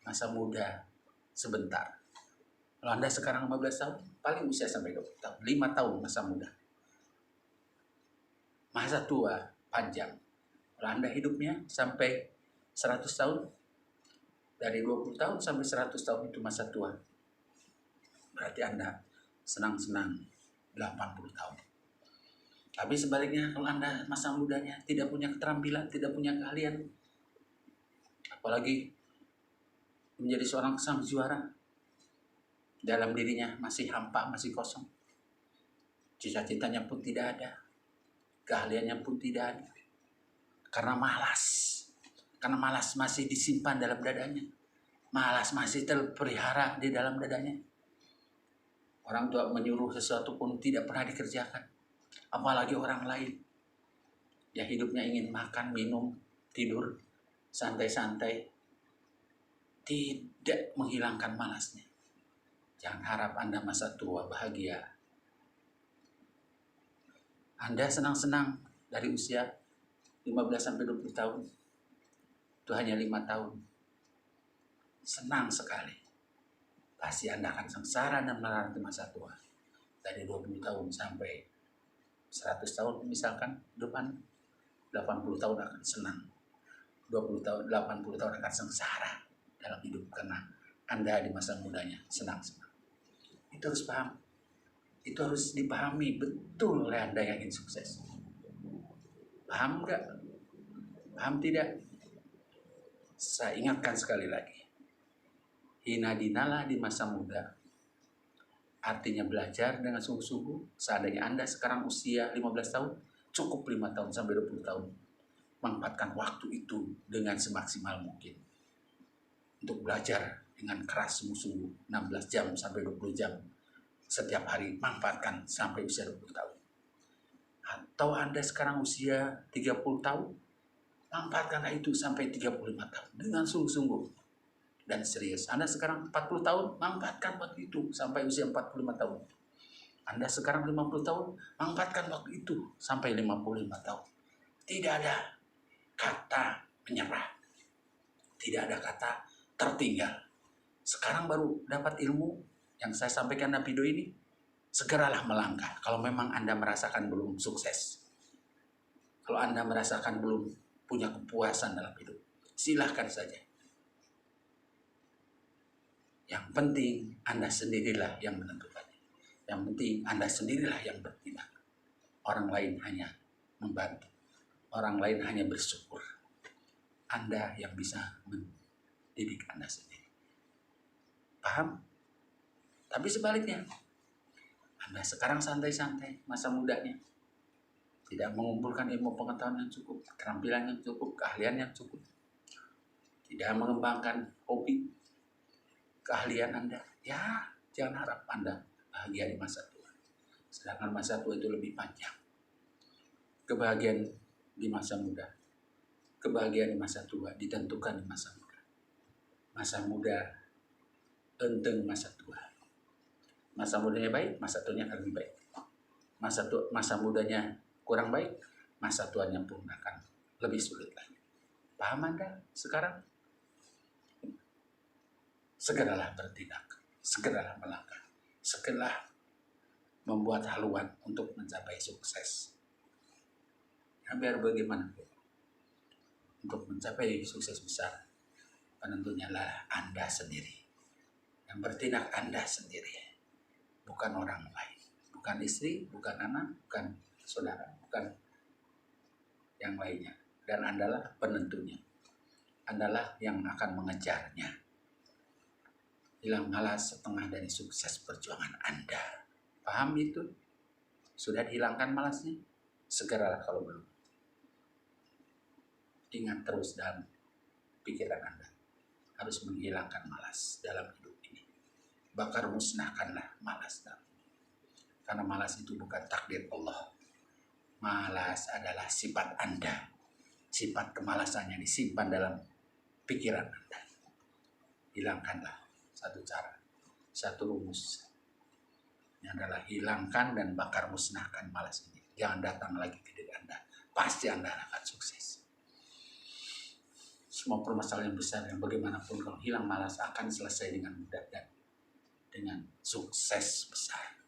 Masa muda sebentar. Kalau Anda sekarang 15 tahun, paling usia sampai 20 tahun. 5 tahun masa muda. Masa tua panjang. Kalau Anda hidupnya sampai 100 tahun, dari 20 tahun sampai 100 tahun itu masa tua. Berarti Anda senang-senang 80 tahun. Tapi sebaliknya kalau Anda masa mudanya tidak punya keterampilan, tidak punya keahlian, apalagi menjadi seorang sang juara, dalam dirinya masih hampa, masih kosong. Cita-citanya pun tidak ada, keahliannya pun tidak ada. Karena malas. Karena malas masih disimpan dalam dadanya. Malas masih terpelihara di dalam dadanya. Orang tua menyuruh sesuatu pun tidak pernah dikerjakan. Apalagi orang lain. Ya hidupnya ingin makan, minum, tidur, santai-santai. Tidak menghilangkan malasnya. Jangan harap Anda masa tua bahagia. Anda senang-senang dari usia 15-20 tahun. Itu hanya 5 tahun. Senang sekali. Pasti Anda akan sengsara dan melarat di masa tua. Dari 20 tahun sampai 100 tahun misalkan, depan 80 tahun akan senang. 20 tahun, 80 tahun akan sengsara dalam hidup karena Anda di masa mudanya senang-senang. Itu harus paham. Itu harus dipahami betul oleh Anda yang ingin sukses. Paham enggak? Paham tidak? Saya ingatkan sekali lagi. Hina dinalah di masa muda. Artinya belajar dengan sungguh-sungguh. Seandainya Anda sekarang usia 15 tahun, cukup 5 tahun sampai 20 tahun. Manfaatkan waktu itu dengan semaksimal mungkin. Untuk belajar dengan keras sungguh-sungguh 16 jam sampai 20 jam. Setiap hari manfaatkan sampai usia 20 tahun. Atau Anda sekarang usia 30 tahun, manfaatkanlah itu sampai 35 tahun. Dengan sungguh-sungguh dan serius. Anda sekarang 40 tahun, manfaatkan waktu itu sampai usia 45 tahun. Anda sekarang 50 tahun, manfaatkan waktu itu sampai 55 tahun. Tidak ada kata menyerah. Tidak ada kata tertinggal. Sekarang baru dapat ilmu yang saya sampaikan dalam video ini, segeralah melangkah. Kalau memang Anda merasakan belum sukses, kalau Anda merasakan belum punya kepuasan dalam hidup, silahkan saja. Yang penting Anda sendirilah yang menentukannya. Yang penting Anda sendirilah yang bertindak. Orang lain hanya membantu. Orang lain hanya bersyukur. Anda yang bisa mendidik Anda sendiri. Paham? Tapi sebaliknya, Anda sekarang santai-santai masa mudanya. Tidak mengumpulkan ilmu pengetahuan yang cukup, keterampilan yang cukup, keahlian yang cukup. Tidak mengembangkan hobi, keahlian Anda. Ya, jangan harap Anda bahagia di masa tua. Sedangkan masa tua itu lebih panjang. Kebahagiaan di masa muda, kebahagiaan di masa tua ditentukan di masa muda. Masa muda enteng masa tua. Masa mudanya baik, masa tuanya akan lebih baik. Masa mudanya kurang baik, masa tuanya pun akan lebih sulit lagi. Paham Anda sekarang? Segeralah bertindak, segeralah melangkah, segeralah membuat haluan untuk mencapai sukses. Ya, biar bagaimana untuk mencapai sukses besar, penentunya lah Anda sendiri. Yang bertindak Anda sendiri, bukan orang lain, bukan istri, bukan anak, bukan saudara, bukan yang lainnya. Dan Andalah penentunya, Andalah yang akan mengejarnya. Hilang malas setengah dari sukses perjuangan Anda. Paham itu? Sudah dihilangkan malasnya? Segeralah kalau belum. Ingat terus dalam pikiran Anda. Harus menghilangkan malas dalam hidup ini. Bakar musnahkanlah malas. Karena malas itu bukan takdir Allah. Malas adalah sifat Anda. Sifat kemalasannya disimpan dalam pikiran Anda. Hilangkanlah. Satu cara, satu rumus. Ini adalah hilangkan dan bakar musnahkan malas ini. Jangan datang lagi ke diri Anda. Pasti Anda akan sukses. semua permasalahan besar yang bagaimanapun kalau hilang malas akan selesai dengan mudah dan dengan sukses besar.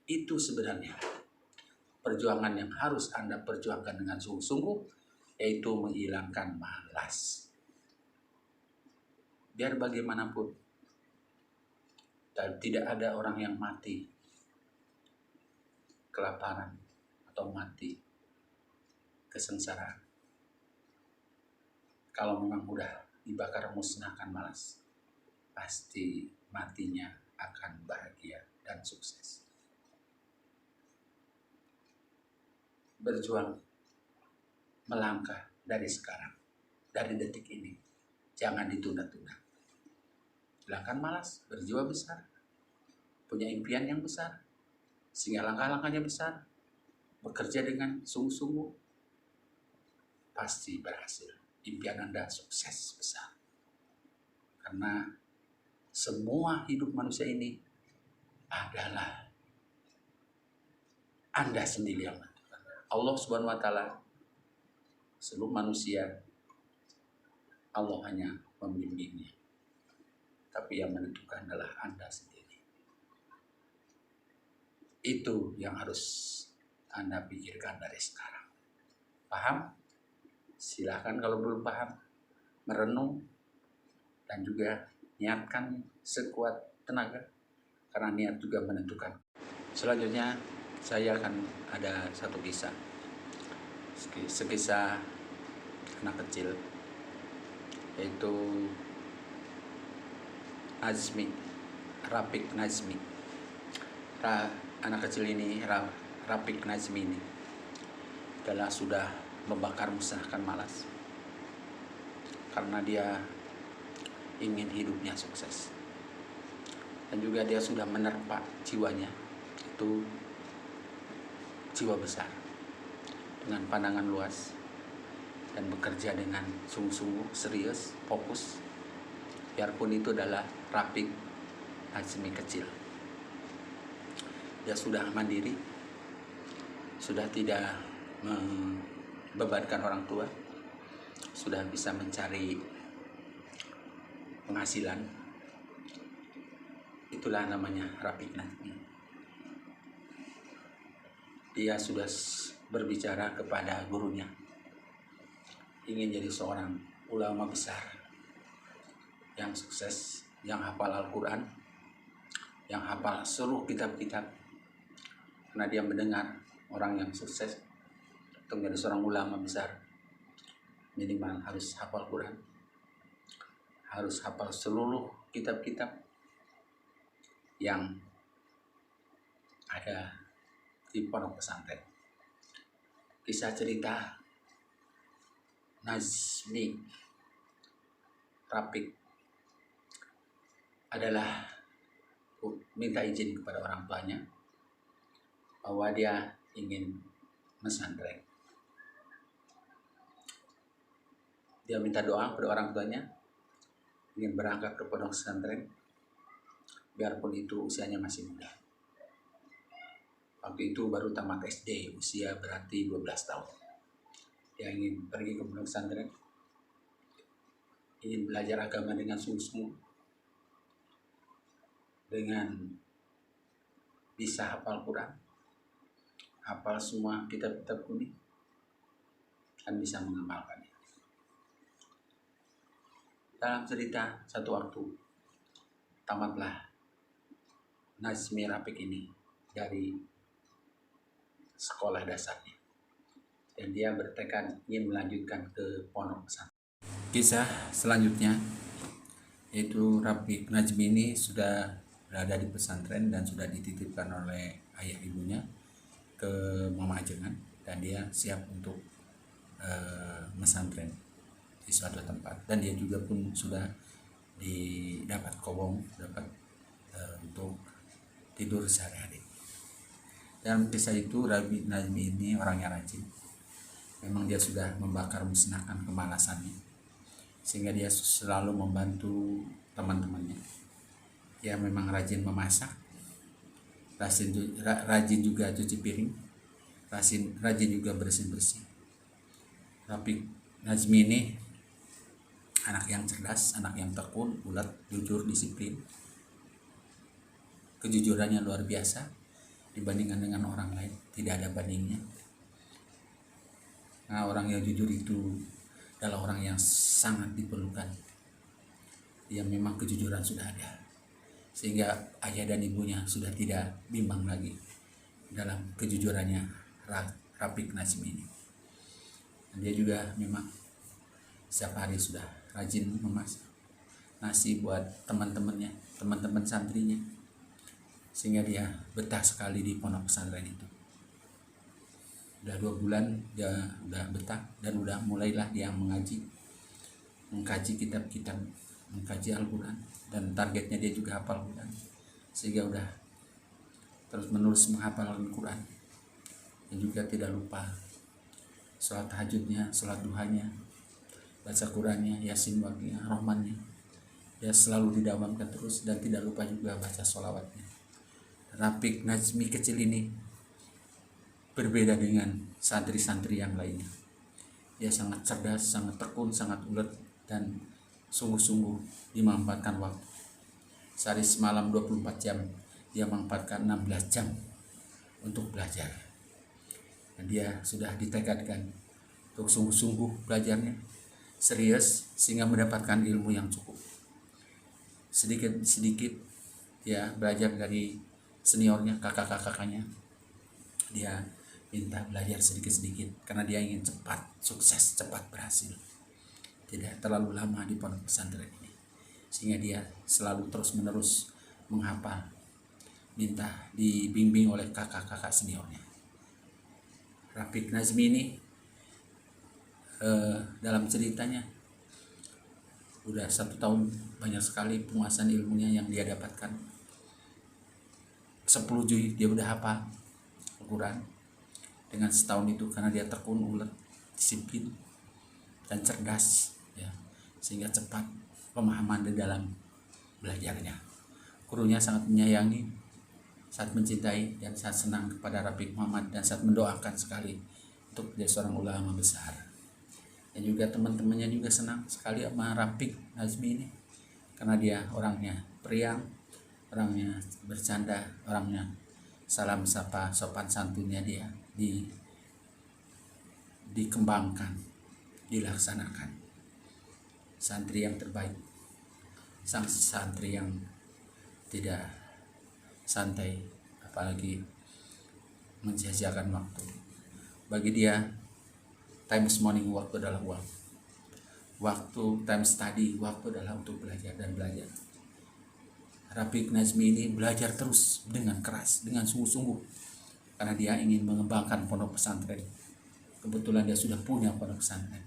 Itu sebenarnya perjuangan yang harus Anda perjuangkan dengan sungguh-sungguh, yaitu menghilangkan malas. Biar bagaimanapun, dan tidak ada orang yang mati kelaparan atau mati kesengsaraan. Kalau memang udah dibakar musnahkan malas, pasti matinya akan bahagia dan sukses. Berjuang, melangkah dari sekarang, dari detik ini. Jangan ditunda-tunda. Hilangkan malas, berjiwa besar, punya impian yang besar, sehingga langkah-langkahnya besar, bekerja dengan sungguh-sungguh, pasti berhasil. Impian Anda sukses besar. Karena semua hidup manusia ini adalah Anda sendiri yang menentukan. Allah Subhanahu wa Ta'ala, seluruh manusia, Allah hanya membimbingnya. Tapi yang menentukan adalah Anda sendiri. Itu yang harus Anda pikirkan dari sekarang. Paham? Silahkan kalau belum paham, merenung dan juga niatkan sekuat tenaga, karena niat juga menentukan. Selanjutnya saya akan ada satu kisah, sekisah anak kecil, yaitu Nazmi, Rafiq Nazmi. Anak kecil ini, Rafiq Nazmi ini adalah sudah membakar musnahkan malas, karena dia ingin hidupnya sukses, dan juga dia sudah menerpa jiwanya itu jiwa besar dengan pandangan luas dan bekerja dengan sungguh-sungguh, serius, fokus, biarpun itu adalah Rafiq Nazmi kecil. Dia sudah mandiri, sudah tidak membebankan orang tua, sudah bisa mencari penghasilan. Itulah namanya Rafiq Nazmi. Dia sudah berbicara kepada gurunya, ingin jadi seorang ulama besar yang sukses, yang hafal Al-Quran, yang hafal seluruh kitab-kitab. Karena dia mendengar orang yang sukses untuk menjadi seorang ulama besar, minimal harus hafal Quran, harus hafal seluruh kitab-kitab yang ada di pondok pesantren. Kisah cerita Nazmi Rafiq adalah minta izin kepada orang tuanya bahwa dia ingin mesantren. Dia minta doa kepada orang tuanya, ingin berangkat ke pondok pesantren, biarpun itu usianya masih muda. Waktu itu baru tamat SD, usia berarti 12 tahun. Dia ingin pergi ke pondok pesantren, ingin belajar agama dengan sungguh-sungguh, dengan bisa hafal Quran, hafal semua kitab-kitab kuning, dan bisa mengamalkannya. Dalam cerita satu waktu, tamatlah Nazmi Rafiq ini dari sekolah dasarnya, dan dia bertekad ingin melanjutkan ke pondok pesantren. Kisah selanjutnya yaitu Rafiq Nazmi ini sudah berada di pesantren dan sudah dititipkan oleh ayah ibunya ke Mama Ajengan, dan dia siap untuk mesantren di suatu tempat, dan dia juga pun sudah didapat kobong, dapat untuk tidur sehari-hari. Dalam kisah itu Rafiq Nazmi ini orangnya rajin. Memang dia sudah membakar musnahkan kemalasannya, sehingga dia selalu membantu teman-temannya. Dia memang rajin memasak, rajin juga cuci piring, rajin juga bersih-bersih. Rafiq Nazmi ini anak yang cerdas, anak yang tekun, ulet, jujur, disiplin. Kejujurannya luar biasa dibandingkan dengan orang lain, tidak ada bandingnya. Nah, orang yang jujur itu adalah orang yang sangat diperlukan. Yang memang kejujuran sudah ada, sehingga ayah dan ibunya sudah tidak bimbang lagi dalam kejujurannya Rafiq Nazmi ini. Dan dia juga memang setiap hari sudah rajin memasak nasi buat teman-temannya, teman-teman santrinya, sehingga dia betah sekali di pondok pesantren itu. Udah 2 bulan dia udah betah dan udah mulailah dia mengkaji kitab-kitab, mengkaji Al-Quran, dan targetnya dia juga hafal Quran, sehingga udah terus menerus menghafal Al-Quran. Dan juga tidak lupa sholat tahajudnya, sholat duhanya, baca Qurannya, Yasin, Waqiah, Rahmannya. Dia selalu didawamkan terus, dan tidak lupa juga baca sholawatnya. Rafiq Nazmi kecil ini berbeda dengan santri-santri yang lainnya. Dia sangat cerdas, sangat tekun, sangat ulet, dan sungguh-sungguh dimanfaatkan waktu. Sehari semalam 24 jam, dia memanfaatkan 16 jam untuk belajar. Dan dia sudah ditekadkan untuk sungguh-sungguh belajarnya, serius, sehingga mendapatkan ilmu yang cukup. Sedikit-sedikit dia belajar dari seniornya, kakak-kakaknya. Dia minta belajar sedikit-sedikit karena dia ingin cepat sukses, cepat berhasil, tidak terlalu lama di pondok pesantren ini, sehingga dia selalu terus-menerus menghafal, minta dibimbing oleh kakak-kakak seniornya. Rafiq Nazmi ini dalam ceritanya udah 1 tahun, banyak sekali penguasaan ilmunya yang dia dapatkan. 10 juz dia udah hafal Al-Quran dengan setahun itu, karena dia tekun, ulet, disiplin, dan cerdas, ya, sehingga cepat pemahaman di dalam belajarnya. Gurunya sangat menyayangi, sangat mencintai, dan sangat senang kepada Rafiq Muhammad, dan sangat mendoakan sekali untuk menjadi seorang ulama besar. Dan juga teman-temannya juga senang sekali sama Rafiq Nazmi ini, karena dia orangnya periang, orangnya bercanda, orangnya salam sapa, sopan santunnya dia dikembangkan, dilaksanakan. Santri yang terbaik, sang santri yang tidak santai, apalagi mensia-siakan waktu. Bagi dia, times morning waktu adalah uang. Waktu time study, waktu adalah untuk belajar dan belajar. Rafiq Nazmi ini belajar terus dengan keras, dengan sungguh-sungguh, karena dia ingin mengembangkan pondok pesantren. Kebetulan dia sudah punya pondok pesantren,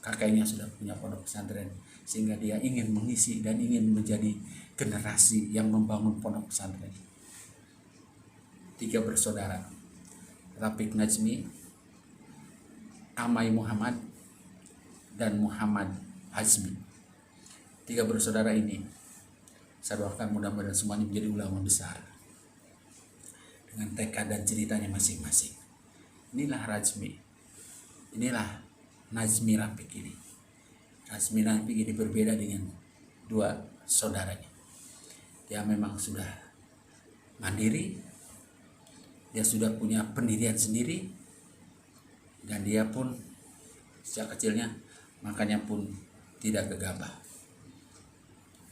kakaknya sudah punya pondok pesantren, sehingga dia ingin mengisi dan ingin menjadi generasi yang membangun pondok pesantren. 3 bersaudara, Rafiq Nazmi, Amai Muhammad, dan Muhammad Hazmi. 3 bersaudara ini saya doakan mudah-mudahan semuanya menjadi ulama besar dengan tekad dan ceritanya masing-masing. Inilah Nazmi, inilah Nazmi Rafiq ini. Nazmi Rafiq ini berbeda dengan 2 saudaranya. Dia memang sudah mandiri, dia sudah punya pendirian sendiri, dan dia pun sejak kecilnya makanya pun tidak gegabah.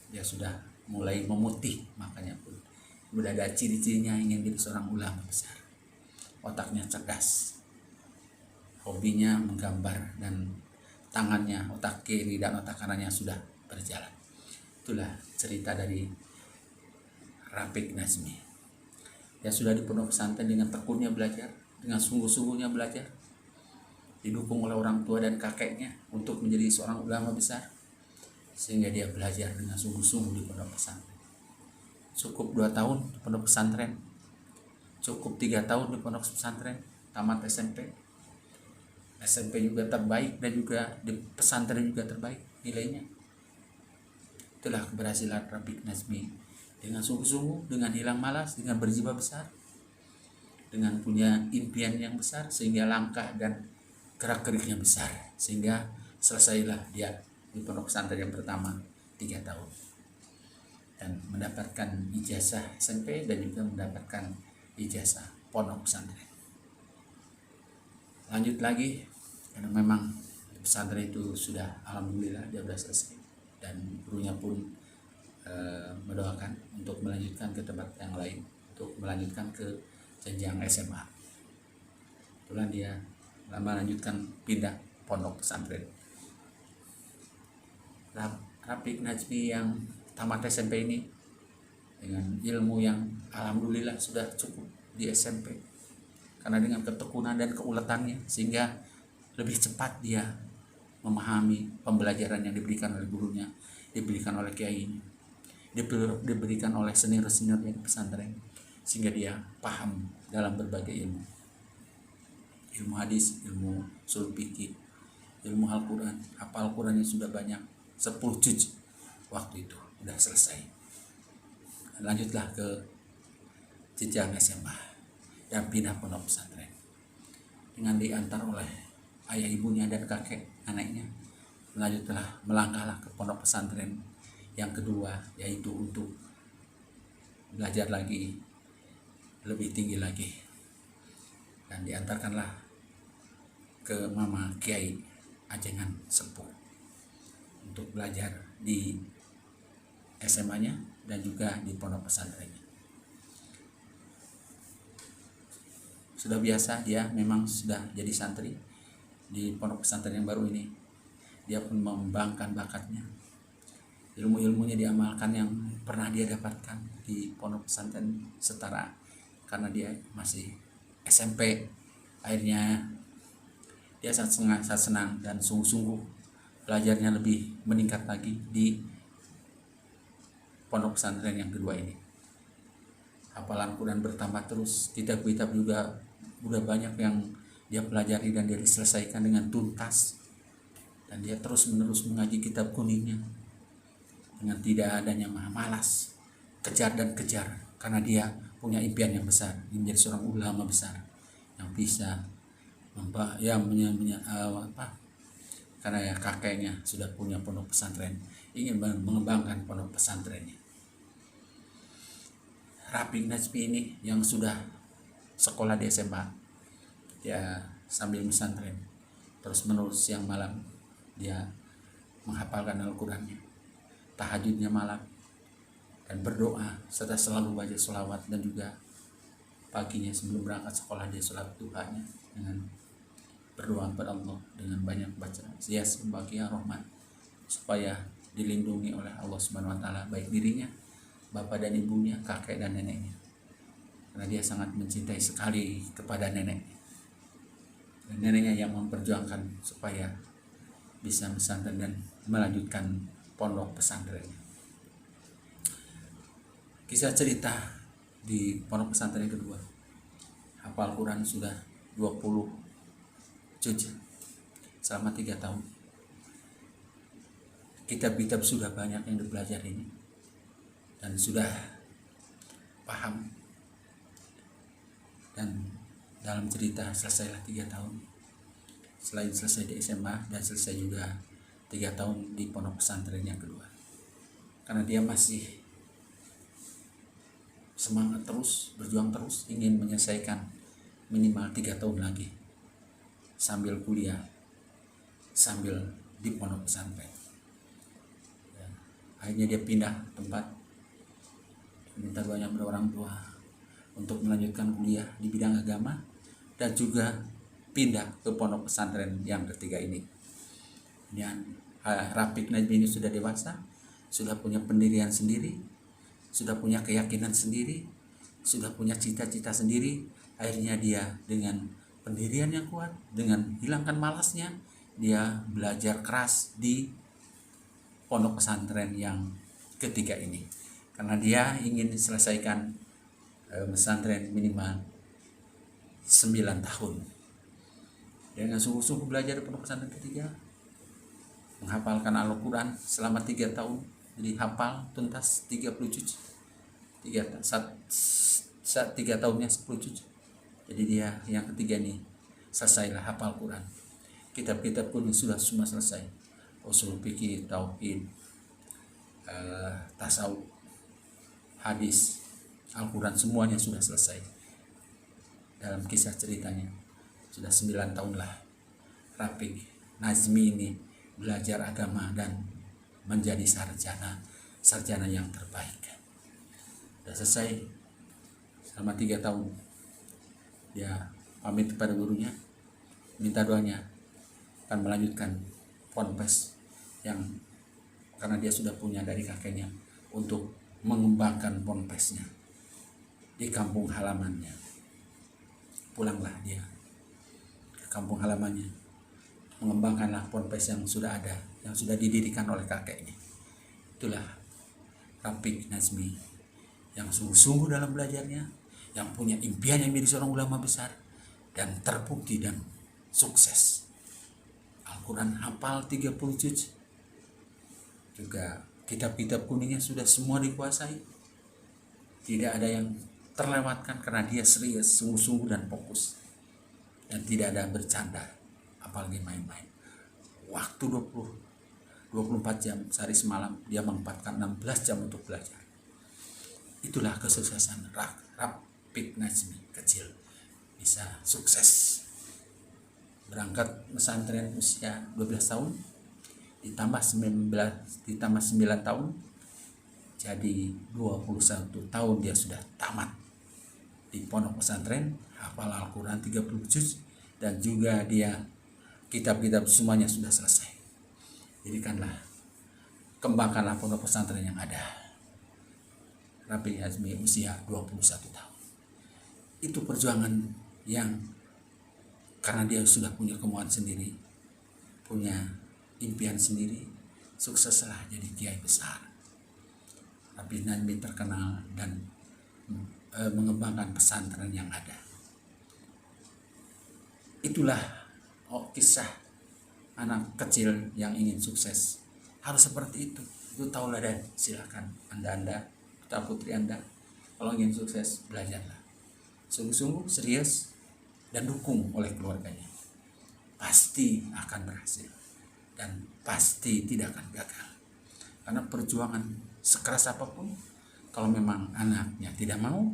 Dia sudah mulai memutih, makanya pun sudah ada ciri-cirinya ingin jadi seorang ulama besar. Otaknya cerdas, hobinya menggambar, dan tangannya, otak kiri dan otak kanannya sudah berjalan. Itulah cerita dari Rafiq Nazmi. Dia sudah di pondok pesantren dengan tekunnya belajar, dengan sungguh-sungguhnya belajar, didukung oleh orang tua dan kakeknya untuk menjadi seorang ulama besar, sehingga dia belajar dengan sungguh-sungguh di pondok pesantren. Cukup 2 tahun di pondok pesantren, cukup 3 tahun di pondok pesantren, tamat SMP juga terbaik, dan juga di pesantren juga terbaik nilainya. Itulah keberhasilan Rafiq Nazmi, dengan sungguh-sungguh, dengan hilang malas, dengan berjiwa besar, dengan punya impian yang besar, sehingga langkah dan gerak-geriknya besar, sehingga selesailah dia di pondok pesantren yang pertama 3 tahun dan mendapatkan ijazah SMP dan juga mendapatkan ijazah pondok pesantren. Lanjut lagi, karena memang pesantren itu sudah alhamdulillah dia sudah selesai dan gurunya pun mendoakan untuk melanjutkan ke tempat yang lain, untuk melanjutkan ke jenjang SMA. Kebetulan dia melanjutkan pindah pondok pesantren. Rafiq Najmi yang tamat SMP ini dengan ilmu yang alhamdulillah sudah cukup di SMP, karena dengan ketekunan dan keuletannya sehingga lebih cepat dia memahami pembelajaran yang diberikan oleh gurunya, diberikan oleh kiainya, diberikan oleh senior-senior yang pesantren, sehingga dia paham dalam berbagai ilmu hadis, ilmu ushul fikih, ilmu Al-Quran. Hafal Al-Qurannya sudah banyak, 10 juz waktu itu sudah selesai. Lanjutlah ke jenjang SMA dan pindah pondok pesantren dengan diantar oleh ayah ibunya dan kakek anaknya. Lanjutlah melangkahlah ke pondok pesantren yang kedua, yaitu untuk belajar lagi lebih tinggi lagi, dan diantarkanlah ke Mama Kiai Ajengan Sepuh untuk belajar di SMA-nya dan juga di pondok pesantrennya. Sudah biasa dia memang sudah jadi santri di pondok pesantren yang baru ini. Dia pun mengembangkan bakatnya, ilmu-ilmunya diamalkan yang pernah dia dapatkan di pondok pesantren setara, karena dia masih SMP. Akhirnya dia sangat senang dan sungguh-sungguh belajarnya lebih meningkat lagi di pondok pesantren yang kedua ini. Hafalan Quran bertambah terus, kitab-kitab juga udah banyak yang dia pelajari dan dia diselesaikan dengan tuntas, dan dia terus-menerus mengaji kitab kuningnya dengan tidak adanya malas, kejar dan kejar, karena dia punya impian yang besar, ingin menjadi seorang ulama besar yang bisa karena ya kakeknya sudah punya pondok pesantren, ingin mengembangkan pondok pesantrennya. Rafiq Najmi ini yang sudah sekolah di SMA, dia sambil pesantren terus menerus, siang malam dia menghafalkan Al-Qurannya, tahajudnya malam, dan berdoa serta selalu baca sholawat, dan juga paginya sebelum berangkat sekolah dia sholat duhanya dengan berdoa kepada Allah dengan banyak baca Yasin, Baqiyah, Rahman, supaya dilindungi oleh Allah Subhanahu wa taala, baik dirinya, bapak dan ibunya, kakek dan neneknya, karena dia sangat mencintai sekali kepada neneknya. Dan neneknya yang memperjuangkan supaya bisa pesantren dan melanjutkan pondok pesantrennya. Kisah cerita di pondok pesantren kedua, hafal Quran sudah 20 juz selama 3 tahun. Kitab-kitab sudah banyak yang dipelajari ini dan sudah paham. Dan dalam cerita selesailah 3 tahun. Selain selesai di SMA dan selesai juga 3 tahun di pondok pesantren yang kedua, karena dia masih semangat terus, berjuang terus, ingin menyelesaikan minimal 3 tahun lagi sambil kuliah, sambil di pondok pesantren. Ya, akhirnya dia pindah tempat, minta banyak pada orang tua untuk melanjutkan kuliah di bidang agama, dan juga pindah ke pondok pesantren yang ketiga ini. Dan Rafiq Najmi ini sudah dewasa, sudah punya pendirian sendiri, sudah punya keyakinan sendiri, sudah punya cita-cita sendiri. Akhirnya dia dengan pendirian yang kuat, dengan hilangkan malasnya, dia belajar keras di pondok pesantren yang ketiga ini, karena dia ingin selesaikan pesantren minimal 9 tahun. Dengan sungguh-sungguh belajar di pondok pesantren ketiga, menghafalkan Al-Quran selama 3 tahun, jadi hafal tuntas 30 juz. 3 tahunnya 10 juz. Jadi dia yang ketiga nih selesailah hafal Quran. kitab-kitab pun sudah semua selesai. Usul fikih, tauhid, tasawuf, hadis, Al-Quran, semuanya sudah selesai. Dalam kisah ceritanya sudah 9 tahun lah Rafiq Nazmi ini belajar agama dan menjadi sarjana yang terbaik. Sudah selesai selama 3 tahun. Dia pamit kepada gurunya, minta doanya akan melanjutkan ponpes yang karena dia sudah punya dari kakeknya, untuk mengembangkan ponpesnya di kampung halamannya. Pulanglah dia ke kampung halamannya, mengembangkanlah ponpes yang sudah ada, yang sudah didirikan oleh kakeknya. Itulah Rafiq Nazmi yang sungguh-sungguh dalam belajarnya, yang punya impian yang menjadi seorang ulama besar, dan terbukti dan sukses. Al-Quran hafal 30 juz, juga kitab-kitab kuningnya sudah semua dikuasai. Tidak ada yang terlewatkan karena dia serius, sungguh-sungguh dan fokus, dan tidak ada bercanda apalagi main-main. Waktu 24 jam sehari semalam dia menempatkan 16 jam untuk belajar. Itulah kesuksesan Rafiq Nazmi kecil bisa sukses. Berangkat pesantren usia 12 tahun ditambah 9 tahun, jadi 21 tahun dia sudah tamat di pondok pesantren, hafal Al-Quran 30 juz, dan juga dia kitab-kitab semuanya sudah selesai. Kembangkanlah pondok pesantren yang ada. Rafiq Nazmi usia 21 tahun. Itu perjuangan yang karena dia sudah punya kemauan sendiri, punya impian sendiri, sukseslah jadi kiai besar. Rafiq Nazmi terkenal dan mengembangkan pesantren yang ada. Itulah kisah anak kecil yang ingin sukses. Harus seperti itu. Itu tauladan. Silakan anda putra putri anda, kalau ingin sukses, belajarlah sungguh-sungguh, serius, dan dukung oleh keluarganya. Pasti akan berhasil dan pasti tidak akan gagal. Karena perjuangan sekeras apapun, kalau memang anaknya tidak mau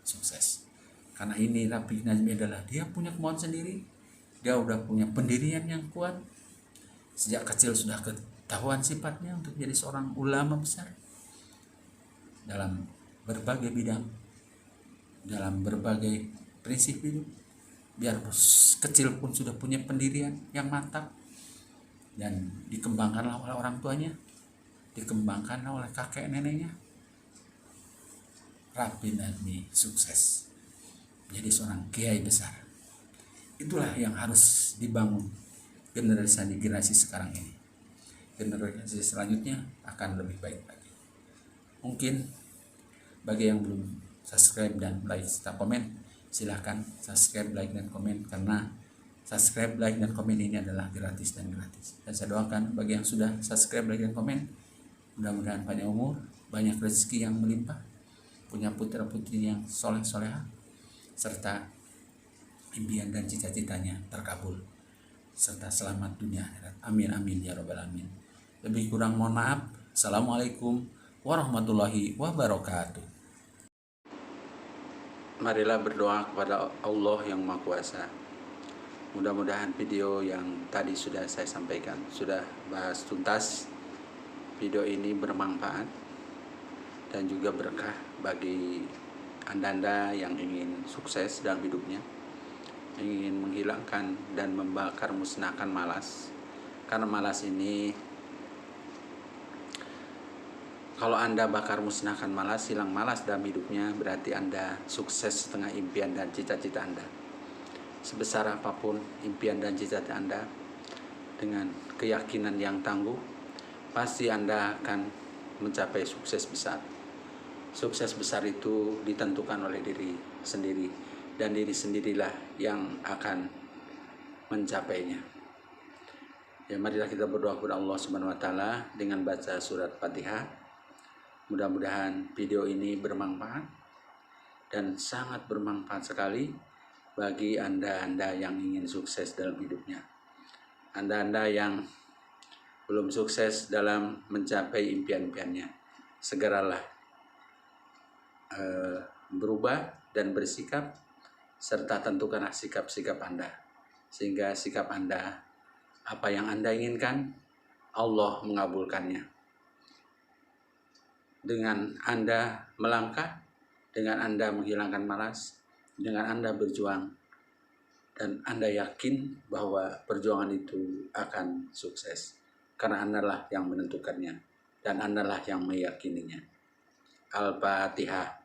sukses. Karena ini Rafiq Nazmi adalah dia punya kemauan sendiri, dia udah punya pendirian yang kuat. Sejak kecil sudah ketahuan sifatnya untuk jadi seorang ulama besar dalam berbagai bidang, dalam berbagai prinsip hidup. Biar kecil pun sudah punya pendirian yang mantap, dan dikembangkanlah oleh orang tuanya, dikembangkanlah oleh kakek neneknya. Rafiq Nazmi sukses menjadi seorang kiai besar. Itulah yang harus dibangun generasi sekarang ini. Generasi selanjutnya akan lebih baik lagi. Mungkin bagi yang belum subscribe dan like serta komen, silahkan subscribe, like, dan komen, karena subscribe, like, dan komen ini adalah gratis. Dan saya doakan bagi yang sudah subscribe, like, dan komen, mudah-mudahan panjang umur, banyak rezeki yang melimpah, punya putra-putri yang soleh-soleha, serta impian dan cita-citanya terkabul, serta selamat dunia akhirat. Amin amin ya robbal alamin. Lebih kurang mohon maaf. Assalamualaikum warahmatullahi wabarakatuh. Marilah berdoa kepada Allah yang Maha Kuasa. Mudah-mudahan video yang tadi sudah saya sampaikan, sudah bahas tuntas, video ini bermanfaat dan juga berkah bagi anda yang ingin sukses dalam hidupnya, ingin menghilangkan dan membakar musnahkan malas. Karena malas ini, kalau anda bakar musnahkan malas, hilang malas dalam hidupnya, berarti anda sukses setengah impian dan cita-cita anda. Sebesar apapun impian dan cita-cita anda, dengan keyakinan yang tangguh, pasti anda akan mencapai sukses besar. Sukses besar itu ditentukan oleh diri sendiri, dan diri sendirilah yang akan mencapainya. Ya, marilah kita berdoa kepada Allah Subhanahu wa taala dengan baca surat Fatihah. Mudah-mudahan video ini bermanfaat dan sangat bermanfaat sekali bagi anda yang ingin sukses dalam hidupnya. Anda-anda yang belum sukses dalam mencapai impian-impiannya, segeralah berubah dan bersikap, serta tentukanlah sikap-sikap Anda, sehingga sikap Anda, apa yang Anda inginkan, Allah mengabulkannya. Dengan Anda melangkah, dengan Anda menghilangkan malas, dengan Anda berjuang, dan Anda yakin bahwa perjuangan itu akan sukses, karena Anda lah yang menentukannya dan Anda lah yang meyakininya. Al-Fatihah.